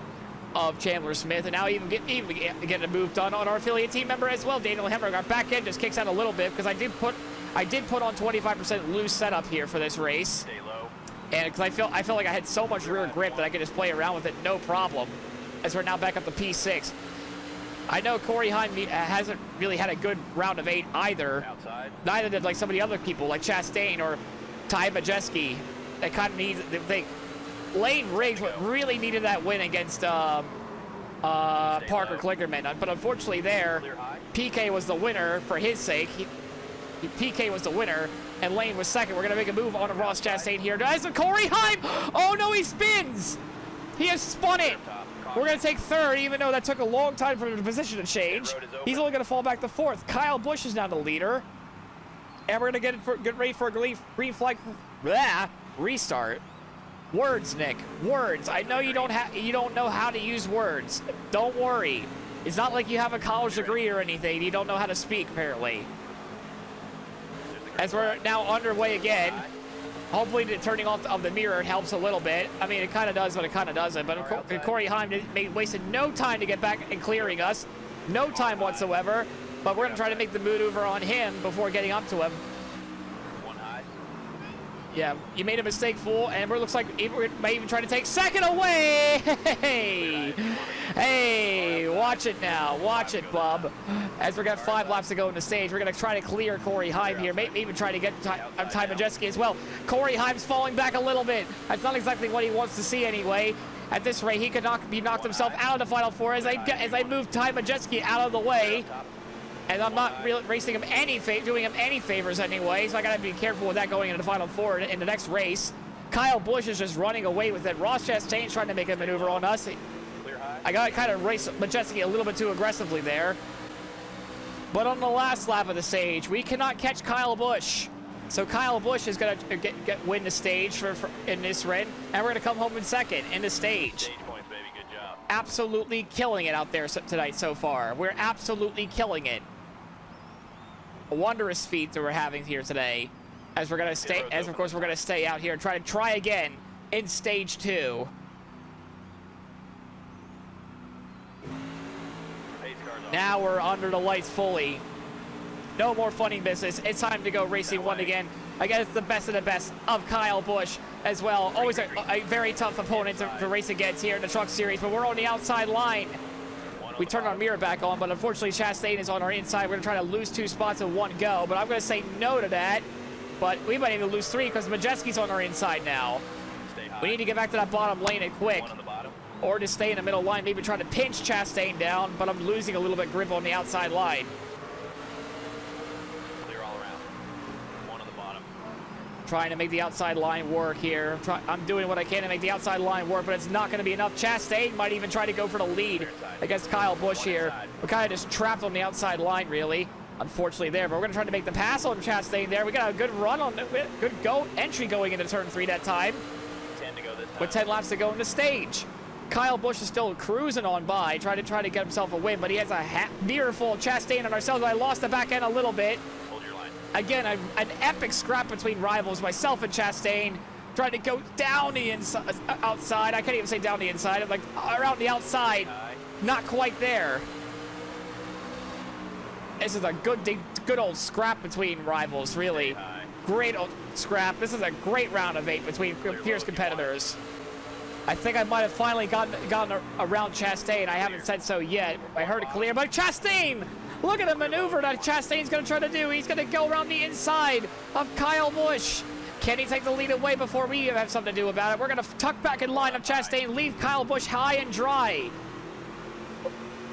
of Chandler Smith, and now even get a move done on our affiliate team member as well, Daniel Hemrick. Our back end just kicks out a little bit because I did put on 25% loose setup here for this race. Stay low. And because I felt like I had so much rear grip that I could just play around with it no problem. As we're now back up to P6. I know Corey HEIM hasn't really had a good round of 8 either. Outside. Neither did like some of the other people like Chastain or Ty Majeski. That kind of needs Lane Riggs really needed that win against Parker Klickerman, but unfortunately there, PK was the winner for his sake. PK was the winner, and Lane was second. We're going to make a move on Ross Chastain here. As Corey HEIM! Oh no, he spins! He has spun it! We're going to take 3rd, even though that took a long time for the position to change. He's only going to fall back to 4th. Kyle Busch is now the leader. And we're going to get ready for a green flag restart. Words, Nick. Words. I know you don't know how to use words. Don't worry. It's not like you have a college degree or anything. You don't know how to speak, apparently. As we're now underway again. Hopefully the turning off of the mirror helps a little bit. I mean, it kind of does, but it kind of doesn't. But Corey HEIM wasted no time to get back and clearing us. No time whatsoever. But we're going to try to make the maneuver on him before getting up to him. Yeah, you made a mistake, fool, and it looks like we may even try to take 2nd away. Hey, watch it now. Watch it, bub. As we've got 5 laps to go in the stage, we're going to try to clear Corey HEIM here. Maybe even try to get Ty Majeski as well. Corey HEIM's falling back a little bit. That's not exactly what he wants to see anyway. At this rate, he could be knocked himself out of the Final Four as I move Ty Majeski out of the way. And I'm not really doing him any favors anyway, so I gotta be careful with that going into the Final Four in the next race. Kyle Busch is just running away with it. Ross Chastain's trying to make a maneuver on us. I got to kind of race Majeski a little bit too aggressively there. But on the last lap of the stage, we cannot catch Kyle Busch. So Kyle Busch is gonna win the stage in this run, and we're gonna come home in 2nd in the stage. Stage points, baby. Good job. Absolutely killing it out there tonight so far. We're absolutely killing it. A wondrous feat that we're having here today, as we're gonna stay, of course we're gonna stay out here and try again in stage 2. Now we're under the lights fully. No more funny business. It's time to go racing 1 again. Against the best of the best of Kyle Busch as well. Always a very tough opponent to race against here in the Truck Series, but we're on the outside line. We turned our mirror back on, but unfortunately Chastain is on our inside. We're going to try to lose 2 spots in 1 go, but I'm going to say no to that. But we might even lose 3 because Majeski's on our inside now. We need to get back to that bottom lane and quick. Or to stay in the middle line, maybe try to pinch Chastain down, but I'm losing a little bit grip on the outside line. Clear all around. 1 on the bottom. Trying to make the outside line work here. I'm doing what I can to make the outside line work, but it's not going to be enough. Chastain might even try to go for the lead against Kyle Busch here. We're kind of just trapped on the outside line, really. Unfortunately there, but we're going to try to make the pass on Chastain there. We got a good run on, good entry going into turn 3 that time. 10 to go this time. With 10 laps to go in the stage. Kyle Busch is still cruising on by, trying to get himself a win, but he has a mirror full of Chastain on ourselves. I lost the back end a little bit. Hold your line. Again, an epic scrap between rivals, myself and Chastain, trying to go down the outside. I can't even say down the inside. I'm like around the outside, not quite there. This is a good old scrap between rivals, really. Great old scrap. This is a great round of 8 between fierce competitors. I think I might have finally gotten around Chastain. I haven't said so yet. I heard it clear, but Chastain! Look at the maneuver that Chastain's going to try to do. He's going to go around the inside of Kyle Busch. Can he take the lead away before we have something to do about it? We're going to tuck back in line of Chastain, leave Kyle Busch high and dry.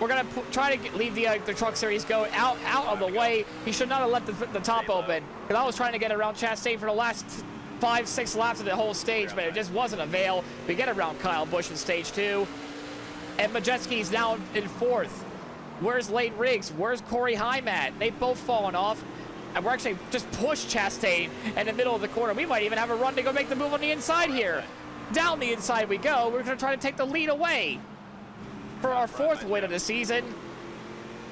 We're going to try to leave the Truck Series go out of the way. He should not have let the top open, because I was trying to get around Chastain for the last 5-6 laps of the whole stage, but it just wasn't avail. We get around Kyle Busch in stage 2. And Majeski's now in 4th. Where's Lane Riggs? Where's Corey HEIM at? They've both fallen off. And we're actually just pushed Chastain in the middle of the corner. We might even have a run to go make the move on the inside here. Down the inside we go. We're going to try to take the lead away for our 4th win of the season.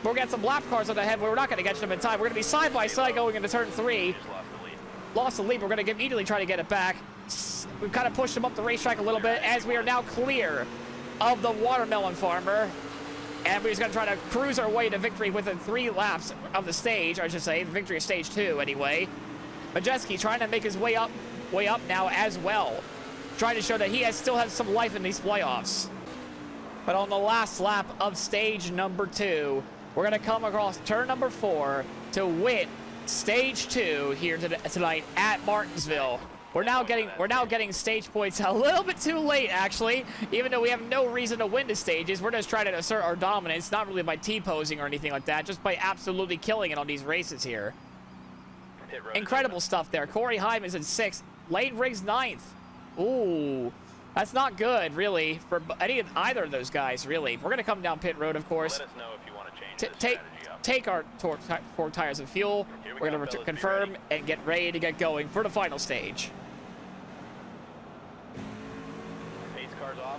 We'll get some lap cars on the head, but we're not going to get them in time. We're going to be side by side going into turn 3. Lost the lead. We're going to immediately try to get it back. We've kind of pushed them up the racetrack a little bit as we are now clear of the watermelon farmer. And we're just going to try to cruise our way to victory within 3 laps of the stage, I should say. The victory of stage 2, anyway. Majeski trying to make his way up now as well. Trying to show that he still has some life in these playoffs. But on the last lap of stage number 2, we're going to come across turn number 4 to win stage 2 here tonight at Martinsville. We're now getting stage points a little bit too late, actually. Even though we have no reason to win the stages, we're just trying to assert our dominance, not really by T-posing or anything like that, just by absolutely killing it on these races here. Incredible stuff there. Corey HEIM is in 6th. Lane Riggs 9th. Ooh, that's not good, really, for either of those guys, really. We're going to come down pit road, of course. Let us know if you want to change the strategy up. Take our 4 tires of fuel. We're going to confirm and get ready to get going for the final stage.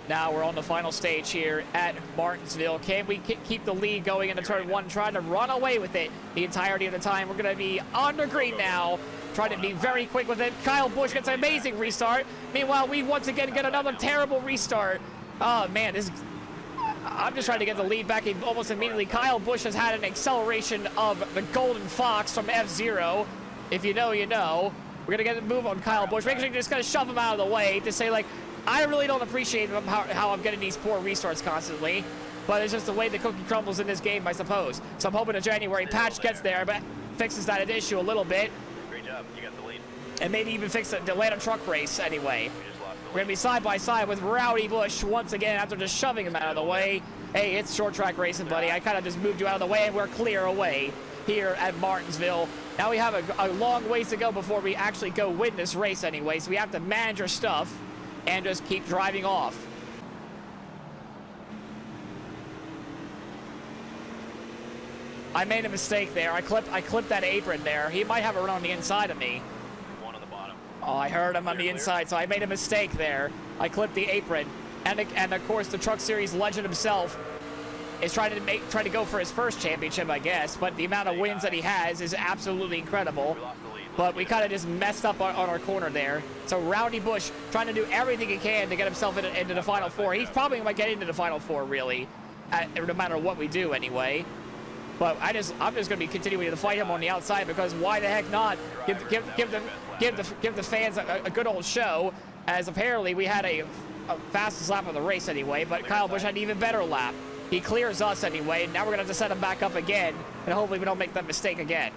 Now we're on the final stage here at Martinsville. Can we keep the lead going into turn 1, trying to run away with it the entirety of the time? We're going to be under green now, trying to be very quick with it. Kyle Busch gets an amazing restart. Meanwhile, we once again get another terrible restart. Oh, man, I'm just trying to get the lead back almost immediately. Kyle Busch has had an acceleration of the Golden Fox from F-Zero. If you know, you know. We're going to get a move on Kyle Busch. We're just going to shove him out of the way to say, like, I really don't appreciate how I'm getting these poor restarts constantly, but it's just the way the cookie crumbles in this game, I suppose. So I'm hoping a January patch gets there, but fixes that issue a little bit. Great job. You got the lead. And maybe even fix the Atlanta truck race anyway. We're going to be side by side with Rowdy Busch once again after just shoving him out of the way. Hey, it's short track racing, buddy. I kind of just moved you out of the way, and we're clear away here at Martinsville. Now we have a long ways to go before we actually go win this race anyway, so we have to manage our stuff and just keep driving off. I made a mistake there. I clipped that apron there. He might have a run on the inside of me. One on the bottom. Oh, I heard him on the inside, so I made a mistake there. I clipped the apron. And of course, the Truck Series legend himself is trying to go for his first championship, I guess. But the amount of wins that he has is absolutely incredible. But we kind of just messed up on our corner there. So Rowdy Busch trying to do everything he can to get himself into the Final Four. He's probably might get into the Final Four, really, no matter what we do anyway. But I'm just going to be continuing to fight him on the outside, because why the heck not? Give the fans a good old show, as apparently we had a fastest lap of the race anyway. But Kyle Busch had an even better lap. He clears us anyway. Now we're going to have to set him back up again, and hopefully we don't make that mistake again.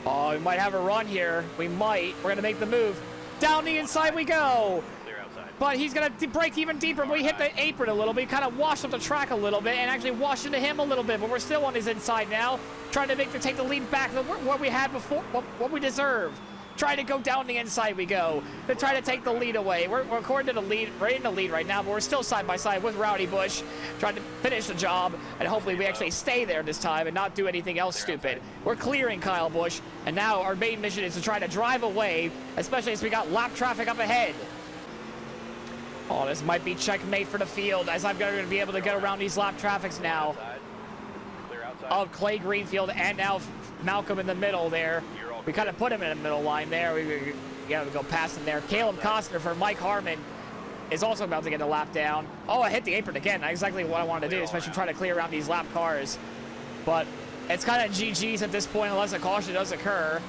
Oh, we might have a run here. We might. We're going to make the move. Down the inside we go. Clear outside. But he's going to break even deeper. We hit the apron a little bit. Kind of washed up the track a little bit and actually washed into him a little bit. But we're still on his inside now. Trying to take the lead back to what we had before, what we deserve. Trying to go down the inside we go to try to take the lead away. We're according to the lead, right in the lead right now, but we're still side by side with Rowdy Busch, trying to finish the job, and hopefully we actually stay there this time and not do anything else stupid. We're clearing Kyle Busch, and now our main mission is to try to drive away, especially as we got lap traffic up ahead. Oh, this might be checkmate for the field, as I'm going to be able to get around these lap traffics now of Clay Greenfield and now Malcolm in the middle there. We kind of put him in the middle line there. We go past him there. Caleb Costner for Mike Harmon is also about to get a lap down. Oh, I hit the apron again. Not exactly what I wanted to do, especially trying to clear around these lap cars. But it's kind of GG's at this point unless a caution does occur,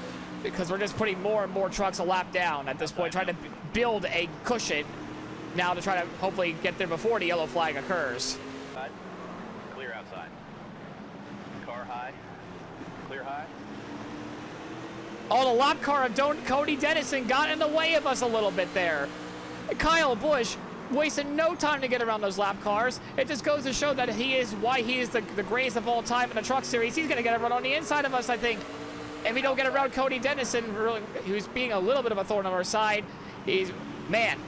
because we're just putting more and more trucks a lap down at this point, trying to build a cushion now to try to hopefully get there before the yellow flag occurs. Clear outside. Car high. Clear high. Oh, the lap car of Cody Dennison got in the way of us a little bit there. Kyle Busch wasted no time to get around those lap cars. It just goes to show that he is the greatest of all time in the Truck Series. He's going to get around on the inside of us, I think. If we don't get around Cody Dennison, really, who's being a little bit of a thorn on our side, man,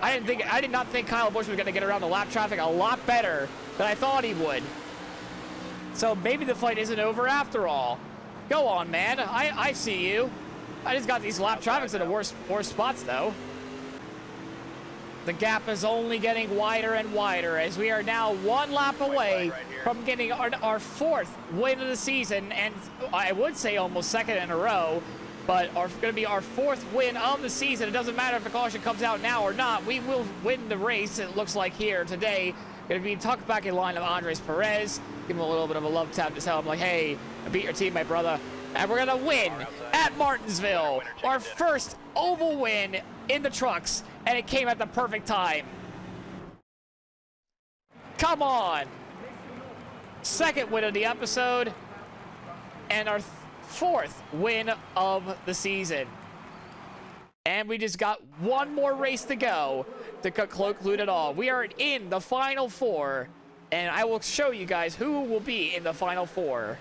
I did not think Kyle Busch was going to get around the lap traffic a lot better than I thought he would. So maybe the fight isn't over after all. Go on, man. I see you. I just got these lap traffics in the worst spots, though. The gap is only getting wider and wider as we are now one lap away from getting our fourth win of the season, and I would say almost second in a row, but going to be our fourth win of the season. It doesn't matter if the caution comes out now or not. We will win the race, it looks like here today. Going to be tucked back in line of Andres Perez. Give him a little bit of a love tap to tell him, like, hey, I beat your team, my brother. And we're going to win at Martinsville. Our first oval win in the trucks, and it came at the perfect time. Come on. Second win of the episode, and our fourth win of the season. And we just got one more race to go to conclude it all. We are in the Final Four, and I will show you guys who will be in the Final Four.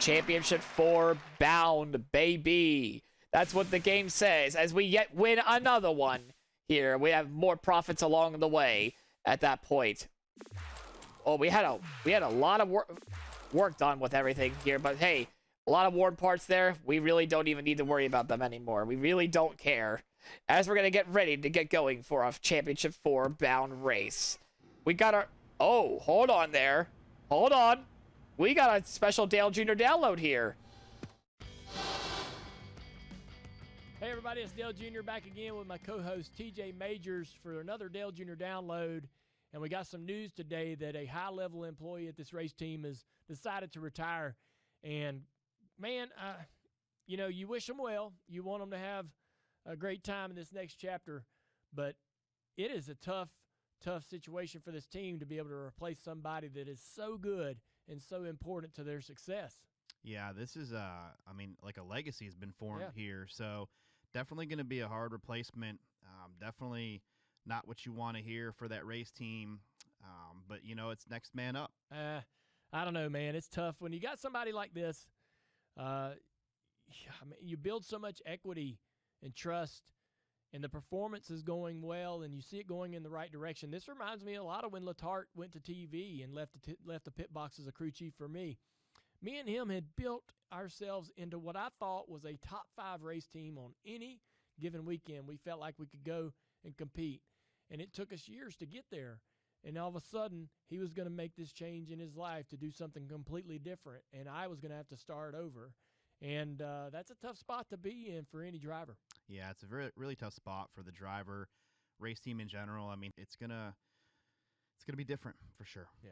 Championship 4 bound, baby. That's what the game says. As we yet win another one here, we have more profits along the way at that point. Oh, we had a lot of work done with everything here, but hey, a lot of worn parts there. We really don't even need to worry about them anymore. We really don't care. As we're going to get ready to get going for a Championship 4 bound race. We got our... Oh, hold on there. Hold on. We got a special Dale Jr. download here. Hey everybody, it's Dale Jr. back again with my co-host TJ Majors for another Dale Jr. download. And we got some news today that a high-level employee at this race team has decided to retire. And man, you know, you wish them well. You want them to have a great time in this next chapter. But it is a tough situation for this team to be able to replace somebody that is so good and so important to their success. Yeah, this is, I mean, like a legacy has been formed here. So definitely going to be a hard replacement. Definitely not what you want to hear for that race team. But, you know, it's next man up. I don't know, man. It's tough. When you got somebody like this, I mean, you build so much equity and trust, and the performance is going well, and you see it going in the right direction. This reminds me a lot of when Letarte went to TV and left the pit box as a crew chief for me. Me and him had built ourselves into what I thought was a top 5 race team on any given weekend. We felt like we could go and compete, and it took us years to get there. And all of a sudden, he was going to make this change in his life to do something completely different, and I was going to have to start over. And that's a tough spot to be in for any driver. Yeah, it's a really tough spot for the driver, race team in general. I mean, it's gonna be different for sure. Yeah.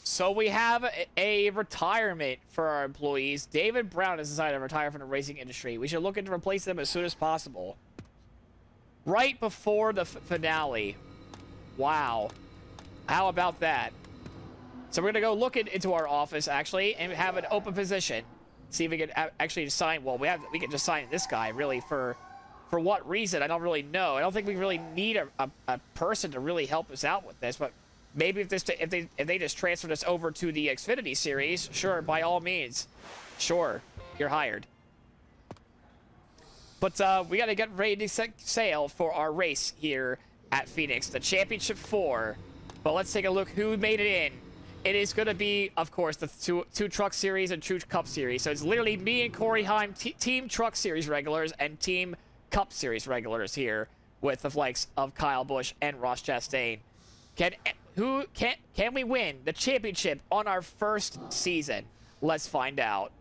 So we have a retirement for our employees. David Brown has decided to retire from the racing industry. We should look into replace them as soon as possible. Right before the finale. Wow. How about that? So we're going to go look into our office, actually, and have an open position. See if we can actually sign... Well, we can just sign this guy, really, for what reason? I don't really know. I don't think we really need a person to really help us out with this, but maybe if they just transfer this over to the Xfinity Series, sure, by all means. Sure, you're hired. But we got to get ready to set sail for our race here at Phoenix, the Championship 4. But let's take a look who made it in. It is going to be, of course, the two Truck Series and two Cup Series. So it's literally me and Corey Heim, Team Truck Series regulars and Team Cup Series regulars here with the likes of Kyle Busch and Ross Chastain. Can we win the championship on our first season? Let's find out.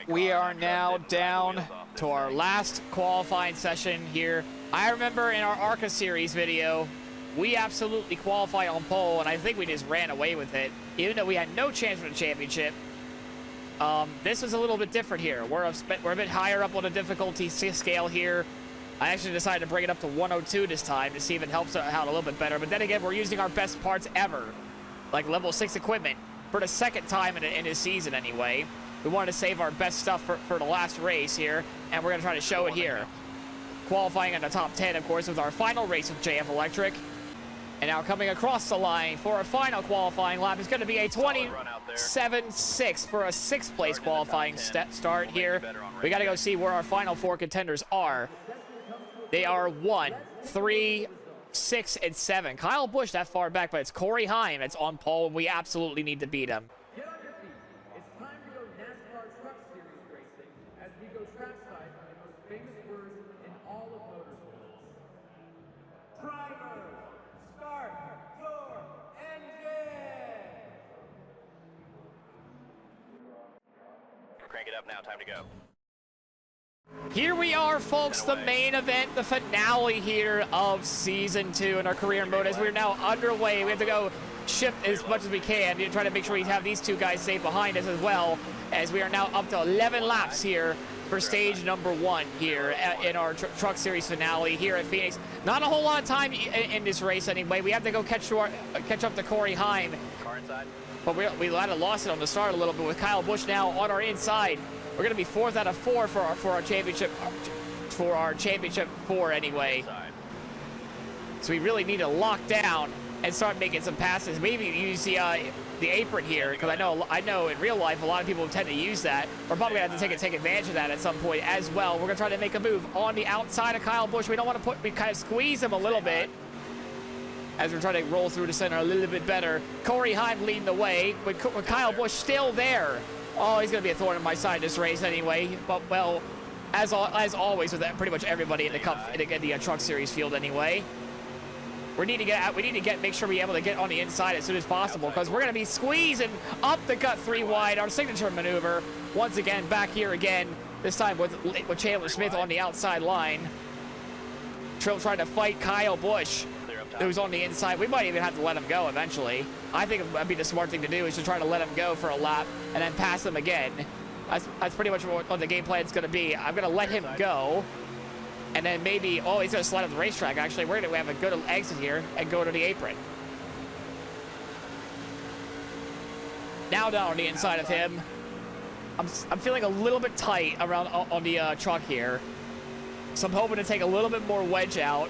We are now down to our last qualifying session here. I remember in our ARCA Series video, we absolutely qualified on pole, and I think we just ran away with it, even though we had no chance for the championship. This is a little bit different here. We're a bit higher up on the difficulty scale here. I actually decided to bring it up to 102 this time to see if it helps out a little bit better. But then again, we're using our best parts ever, like level 6 equipment, for the second time in this season anyway. We wanted to save our best stuff for the last race here, and we're going to try to show it here. Qualifying in the top 10, of course, with our final race with JF Electric. And now coming across the line for our final qualifying lap is going to be a 7-6 for a 6th place qualifying start here. We got to go see where our final 4 contenders are. They are 1, 3, 6, and 7. Kyle Busch that far back, but it's Corey HEIM that's on pole, and we absolutely need to beat him. Get on your feet. It's time to go NASCAR Truck Series racing as we go trackside on the most famous words in all of motorsports. Driver, start your engine! Crank it up now, time to go. Here we are, folks, the main event, the finale here of Season 2 in our career mode as we're now underway. We have to go shift as much as we can to try to make sure we have these 2 guys safe behind us as well, as we are now up to 11 laps here for stage number 1 here in our Truck Series finale here at Phoenix. Not a whole lot of time in this race anyway. We have to go catch up to Corey HEIM. Car inside. But we might have lost it on the start a little bit with Kyle Busch now on our inside. We're going to be 4th out of 4 for our championship 4 anyway. So we really need to lock down and start making some passes. Maybe use the apron here, because I know in real life a lot of people tend to use that. We're probably going to have to take advantage of that at some point as well. We're going to try to make a move on the outside of Kyle Busch. We don't want to we kind of squeeze him a little bit as we're trying to roll through the center a little bit better. Corey HEIM leading the way with Kyle Busch still there. Oh, he's going to be a thorn in my side this race anyway. But, well, as always with pretty much everybody in the Truck Series field anyway. We need to make sure we're able to get on the inside as soon as possible, because we're going to be squeezing up the gut 3 wide, our signature maneuver. Once again, back here again, this time with Chandler Smith on the outside line. Trill trying to fight Kyle Busch, who's on the inside. We might even have to let him go eventually. I think it would be the smart thing to do is to try to let him go for a lap and then pass him again. That's pretty much what the game plan is going to be. I'm going to let him go, and then maybe, oh, he's going to slide up the racetrack. Actually, we're going to have a good exit here and go to the apron. Now down on the inside of him. I'm feeling a little bit tight around on the truck here, so I'm hoping to take a little bit more wedge out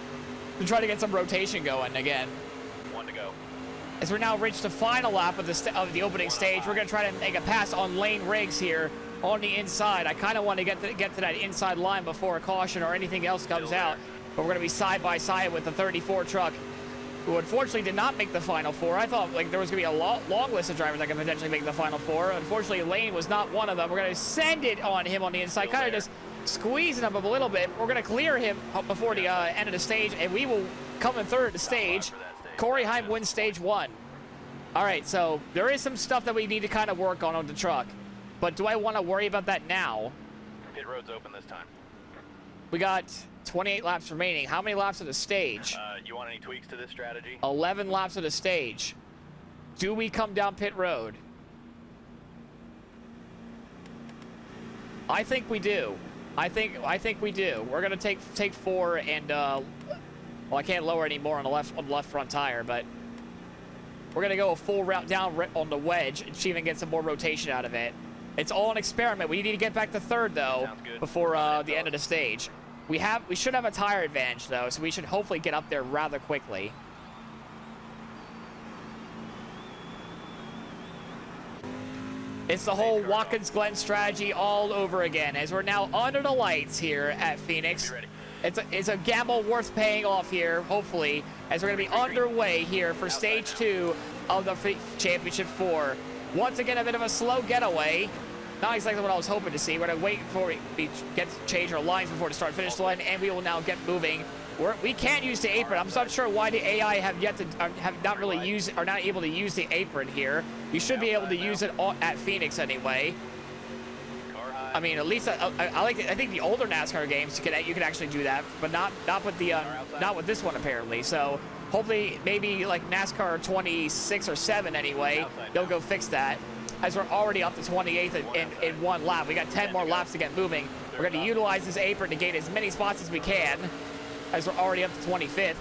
to try to get some rotation going again. 1 to go. As we're now reached the final lap of the opening stage, we're going to try to make a pass on Lane Riggs here on the inside. I kind of want to get to that inside line before a caution or anything else comes out. But we're going to be side by side with the 34 truck, who unfortunately did not make the final 4. I thought there was going to be a long list of drivers that could potentially make the final 4. Unfortunately, Lane was not one of them. We're going to send it on him on the inside, kind of just squeezing him up a little bit. We're going to clear him before the end of the stage, and we will come in 3rd at the stage. Corey HEIM wins stage 1. All right, so there is some stuff that we need to kind of work on the truck, but do I want to worry about that now? Pit road's open this time. We got 28 laps remaining. How many laps of the stage? You want any tweaks to this strategy? 11 laps of the stage. Do we come down pit road? I think we do. I think we do. We're gonna take 4 and well, I can't lower anymore on the left front tire, but we're gonna go a full route down on the wedge and see if we can get some more rotation out of it. It's all an experiment. We need to get back to 3rd though before the end of the stage. We should have a tire advantage though, so we should hopefully get up there rather quickly. It's the whole Watkins Glen strategy all over again, as we're now under the lights here at Phoenix. It's a gamble worth paying off here, hopefully, as we're going to be underway here for stage 2 of the Championship 4. Once again, a bit of a slow getaway. Not exactly what I was hoping to see. We're going to wait before we get to change our lines before the start-finish line, and we will now get moving. We can't use the apron. I'm not sure why the AI have not able to use the apron here. You should be able to use it at Phoenix anyway. I mean, at least I think the older NASCAR games you can actually do that, but not with this one apparently. So hopefully, maybe like NASCAR 26 or 7 anyway, they'll go fix that. As we're already up to 28th in 1 lap, we got 10 more laps to get moving. We're going to utilize this apron to gain as many spots as we can, as we're already up to 25th.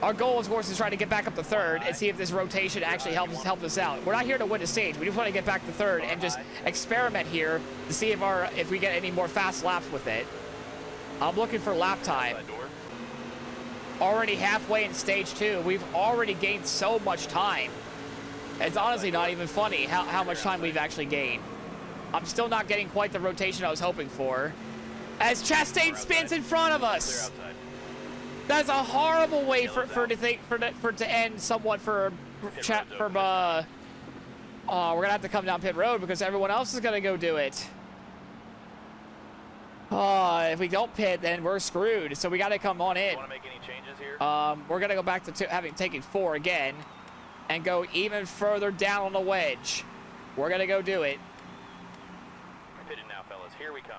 Our goal, of course, is trying to get back up to 3rd and see if this rotation actually helps us out. We're not here to win the stage. We just want to get back to 3rd and just experiment here to see if we get any more fast laps with it. I'm looking for lap time. Already halfway in stage 2. We've already gained so much time. It's honestly not even funny how much time we've actually gained. I'm still not getting quite the rotation I was hoping for. As Chastain spins in front of us. That's a horrible way for it to end somewhat for we're gonna have to come down pit road because everyone else is gonna go do it. If we don't pit, then we're screwed. So we gotta come on in. Want to make any changes here? We're gonna go back to having taken 4 again, and go even further down on the wedge. We're gonna go do it. Pitting now, fellas. Here we come.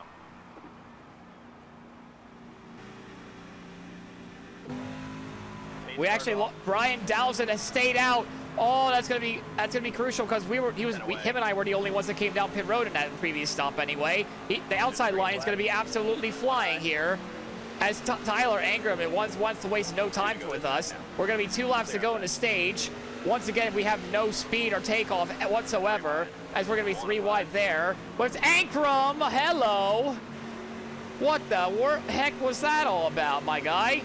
We actually, Brian Dowson has stayed out. Oh, that's gonna be crucial because him and I were the only ones that came down pit road in that previous stop anyway. The outside line is gonna be absolutely flying here. As Tyler Ankrum wants to waste no time with us. We're gonna be 2 laps to go in the stage. Once again, we have no speed or takeoff whatsoever, as we're gonna be 3 wide there. But it's Ankrum. Hello. What the heck was that all about, my guy?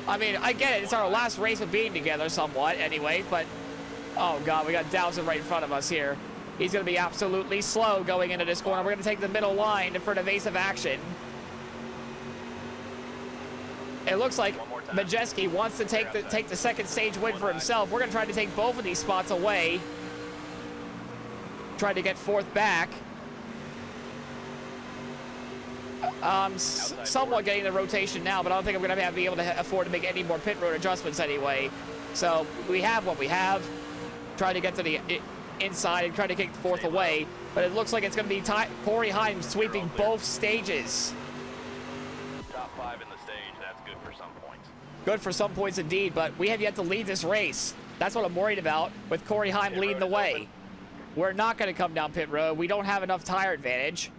I mean, I get it. It's our last race of being together somewhat anyway, but oh God, we got Dowson right in front of us here. He's going to be absolutely slow going into this corner. We're going to take the middle line for an evasive action. It looks like Majeski wants to take the second stage win for himself. We're going to try to take both of these spots away. Try to get 4th back. Somewhat getting the rotation now, but I don't think I'm going to be able to afford to make any more pit road adjustments anyway. So we have what we have. Try to get to the inside and try to kick 4th away, but it looks like it's going to be Corey HEIM sweeping both stages. Top 5 in the stage. That's good for some points. Good for some points indeed, but we have yet to lead this race. That's what I'm worried about with Corey HEIM leading the way. We're not going to come down pit road. We don't have enough tire advantage.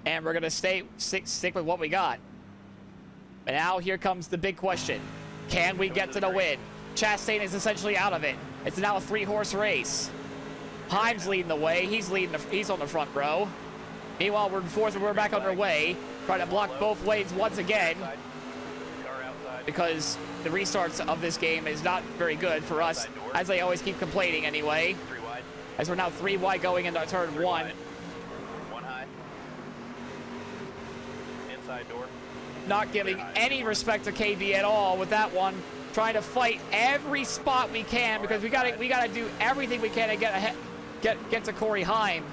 And we're going to stick with what we got. But now here comes the big question. Can we get to the win? Chastain is essentially out of it. It's now a 3-horse race. HEIM's leading the way. He's on the front row. Meanwhile, we're in 4th and we're back underway. Trying to block both lanes once again. Because the restarts of this game is not very good for us. As they always keep complaining anyway. As we're now 3 wide going into turn 1. Door. Not giving any respect to KB at all with that one. Trying to fight every spot we can because we gotta do everything we can to get to Corey HEIM.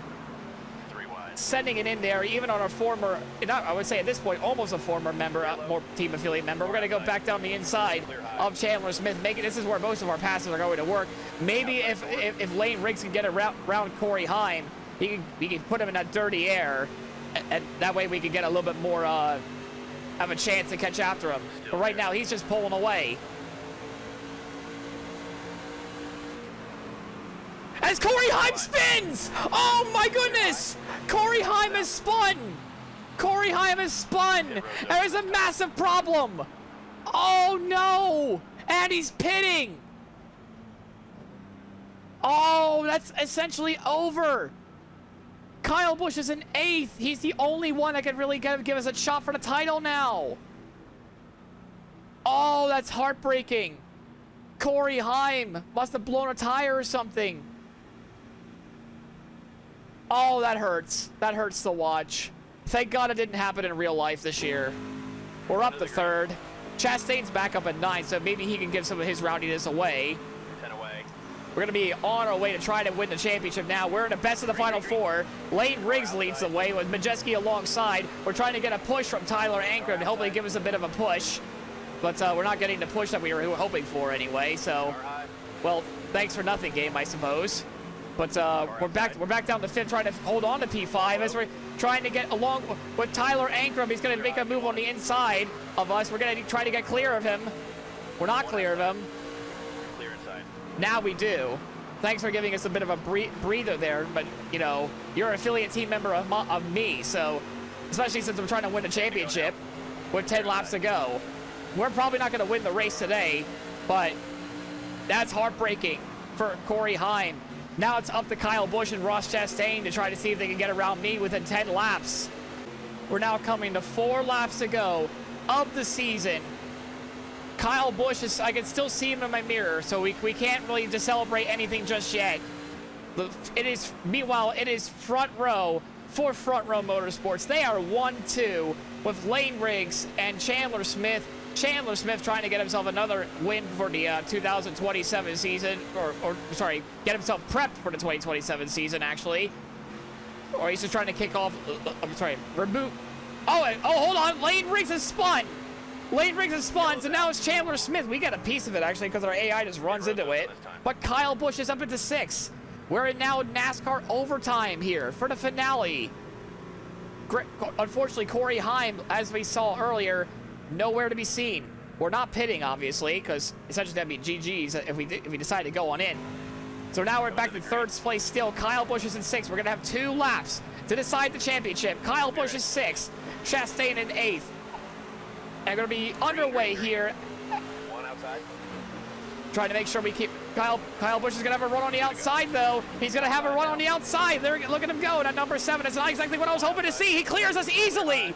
3 wide. Sending it in there, even on our former, I would say at this point, almost a former member, more team affiliate member. We're gonna go back down the inside of Chandler Smith. This is where most of our passes are going to work. Maybe if Lane Riggs can get around Corey HEIM, he can put him in that dirty air. And that way we can get a little bit more have a chance to catch after him. But right now he's just pulling away. As Corey HEIM spins! Oh my goodness! Corey HEIM has spun! Corey HEIM has spun! There's a massive problem! Oh no! And he's pitting! Oh, that's essentially over! Kyle Busch is in 8th. He's the only one that could really give us a shot for the title now. Oh, that's heartbreaking. Corey HEIM must have blown a tire or something. Oh, that hurts. That hurts to watch. Thank God it didn't happen in real life this year. We're up to 3rd. Chastain's back up at 9, so maybe he can give some of his rowdiness away. 10 away. We're going to be on our way to try to win the championship now. We're in the best of the final 4. Lane Riggs leads the way with Majeski alongside. We're trying to get a push from Tyler Ankrum to hopefully give us a bit of a push. But we're not getting the push that we were hoping for anyway. So, well, thanks for nothing, game, I suppose. But we're back down to 5th, trying to hold on to P5 as we're trying to get along with Tyler Ankrum. He's going to make a move on the inside of us. We're going to try to get clear of him. We're not clear of him. Clear inside. Now we do. Thanks for giving us a bit of a breather there, but, you know, you're an affiliate team member of me, so, especially since I'm trying to win a championship with 10 laps to go. We're probably not going to win the race today, but that's heartbreaking for Corey HEIM. Now it's up to Kyle Busch and Ross Chastain to try to see if they can get around me within 10 laps. We're now coming to 4 laps to go of the season. Kyle Busch I can still see him in my mirror, so we can't really just celebrate anything just yet. Meanwhile, it is front row for Front Row Motorsports. They are 1-2 with Lane Riggs and Chandler Smith. Chandler Smith trying to get himself another win for the 2027 season, or sorry, get himself prepped for the 2027 season, actually. Or he's just trying to kick off, I'm sorry, reboot. Oh, hold on, Lane Riggs has spun. Lane Riggs has spun, so now it's Chandler Smith. We get a piece of it, actually, because our AI just runs into it. But Kyle Busch is up into 6th. We're in now NASCAR overtime here for the finale. Unfortunately, Corey HEIM, as we saw earlier, nowhere to be seen. We're not pitting, obviously, because essentially that'd be GG's if we decide to go on in. So now we're back to 3rd place still. Kyle Busch is in 6th. We're going to have 2 laps to decide the championship. Kyle Busch is 6th. Chastain in 8th. And going to be underway here. One outside. Trying to make sure we keep... Kyle Busch is going to have a run on the outside, though. He's going to have a run on the outside. Look at him go. At number 7. It's not exactly what I was hoping to see. He clears us easily.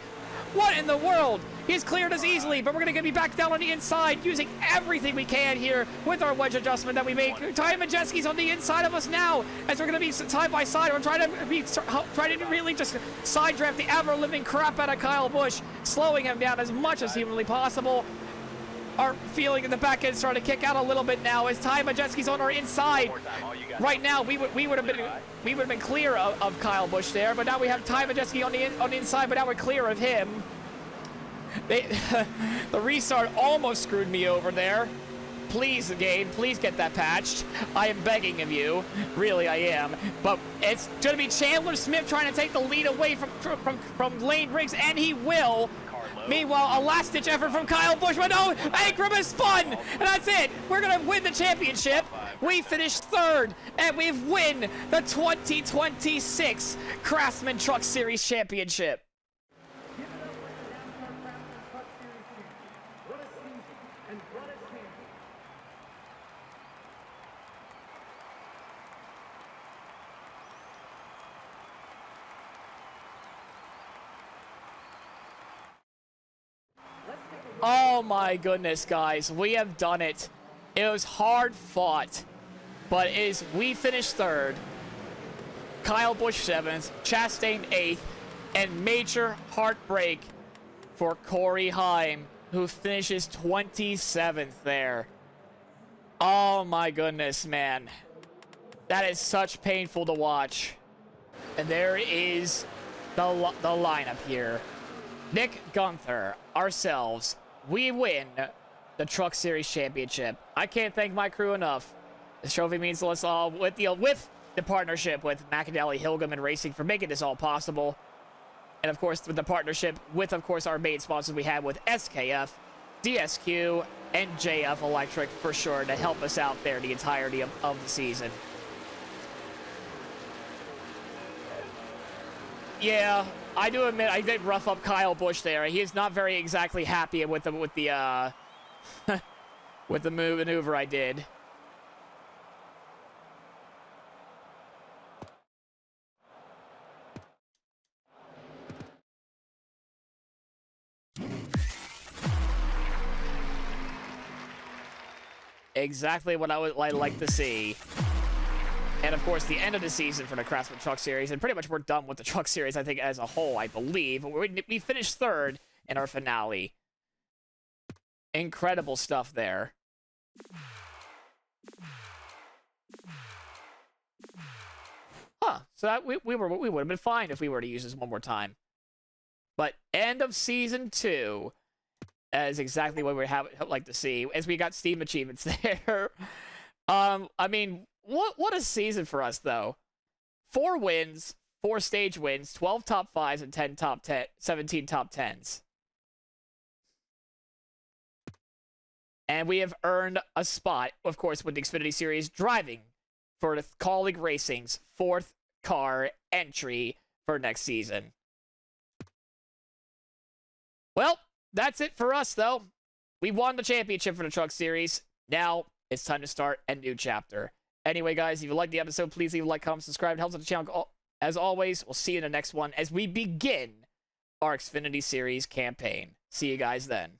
What in the world? He's cleared us easily, but we're going to be back down on the inside using everything we can here with our wedge adjustment that we make. Ty Majeski's on the inside of us now as we're going to be side by side. We're trying to really just side draft the ever-living crap out of Kyle Busch, slowing him down as much as humanly possible. Our feeling in the back end starting to kick out a little bit now as Ty Majeski's on our inside. Right now, we would have been clear of Kyle Busch there, but now we have Ty Majeski on the inside, but now we're clear of him. The restart almost screwed me over there. Please, game, please get that patched. I am begging of you. Really, I am. But it's going to be Chandler Smith trying to take the lead away from Lane Riggs, and he will. Meanwhile, a last-ditch effort from Kyle Busch, but no, Ankrum has spun, and that's it. We're going to win the championship. We finished 3rd, and we win the 2026 Craftsman Truck Series Championship. Oh my goodness, guys, we have done it. It was hard fought, but we finished 3rd, Kyle Busch 7th, Chastain 8th, and major heartbreak for Corey HEIM, who finishes 27th there. Oh my goodness, man. That is such painful to watch. And there is the lineup here. Nick Gunther, ourselves, we win the Truck Series Championship. I can't thank my crew enough. This trophy means to us all with the partnership with McAnally Hilgeman Racing for making this all possible. And of course, with the partnership with, of course, our main sponsors we have with SKF, DSQ, and JF Electric for sure to help us out there the entirety of the season. Yeah, I do admit I did rough up Kyle Busch there. He is not very exactly happy with the with the maneuver I did. Exactly what I would like to see. And, of course, the end of the season for the Craftsman Truck Series. And pretty much we're done with the Truck Series, I think, as a whole, I believe. We finished 3rd in our finale. Incredible stuff there. Huh. So that we would have been fine if we were to use this one more time. But end of Season 2 is exactly what we would like to see, as we got Steam achievements there. I mean... What a season for us, though. 4 wins, 4 stage wins, 12 top 5s, and 17 top 10s. And we have earned a spot, of course, with the Xfinity Series, driving for the Colleague Racing's 4th car entry for next season. Well, that's it for us, though. We won the championship for the Truck Series. Now, it's time to start a new chapter. Anyway, guys, if you liked the episode, please leave a like, comment, subscribe. It helps out the channel. As always, we'll see you in the next one as we begin our Xfinity Series campaign. See you guys then.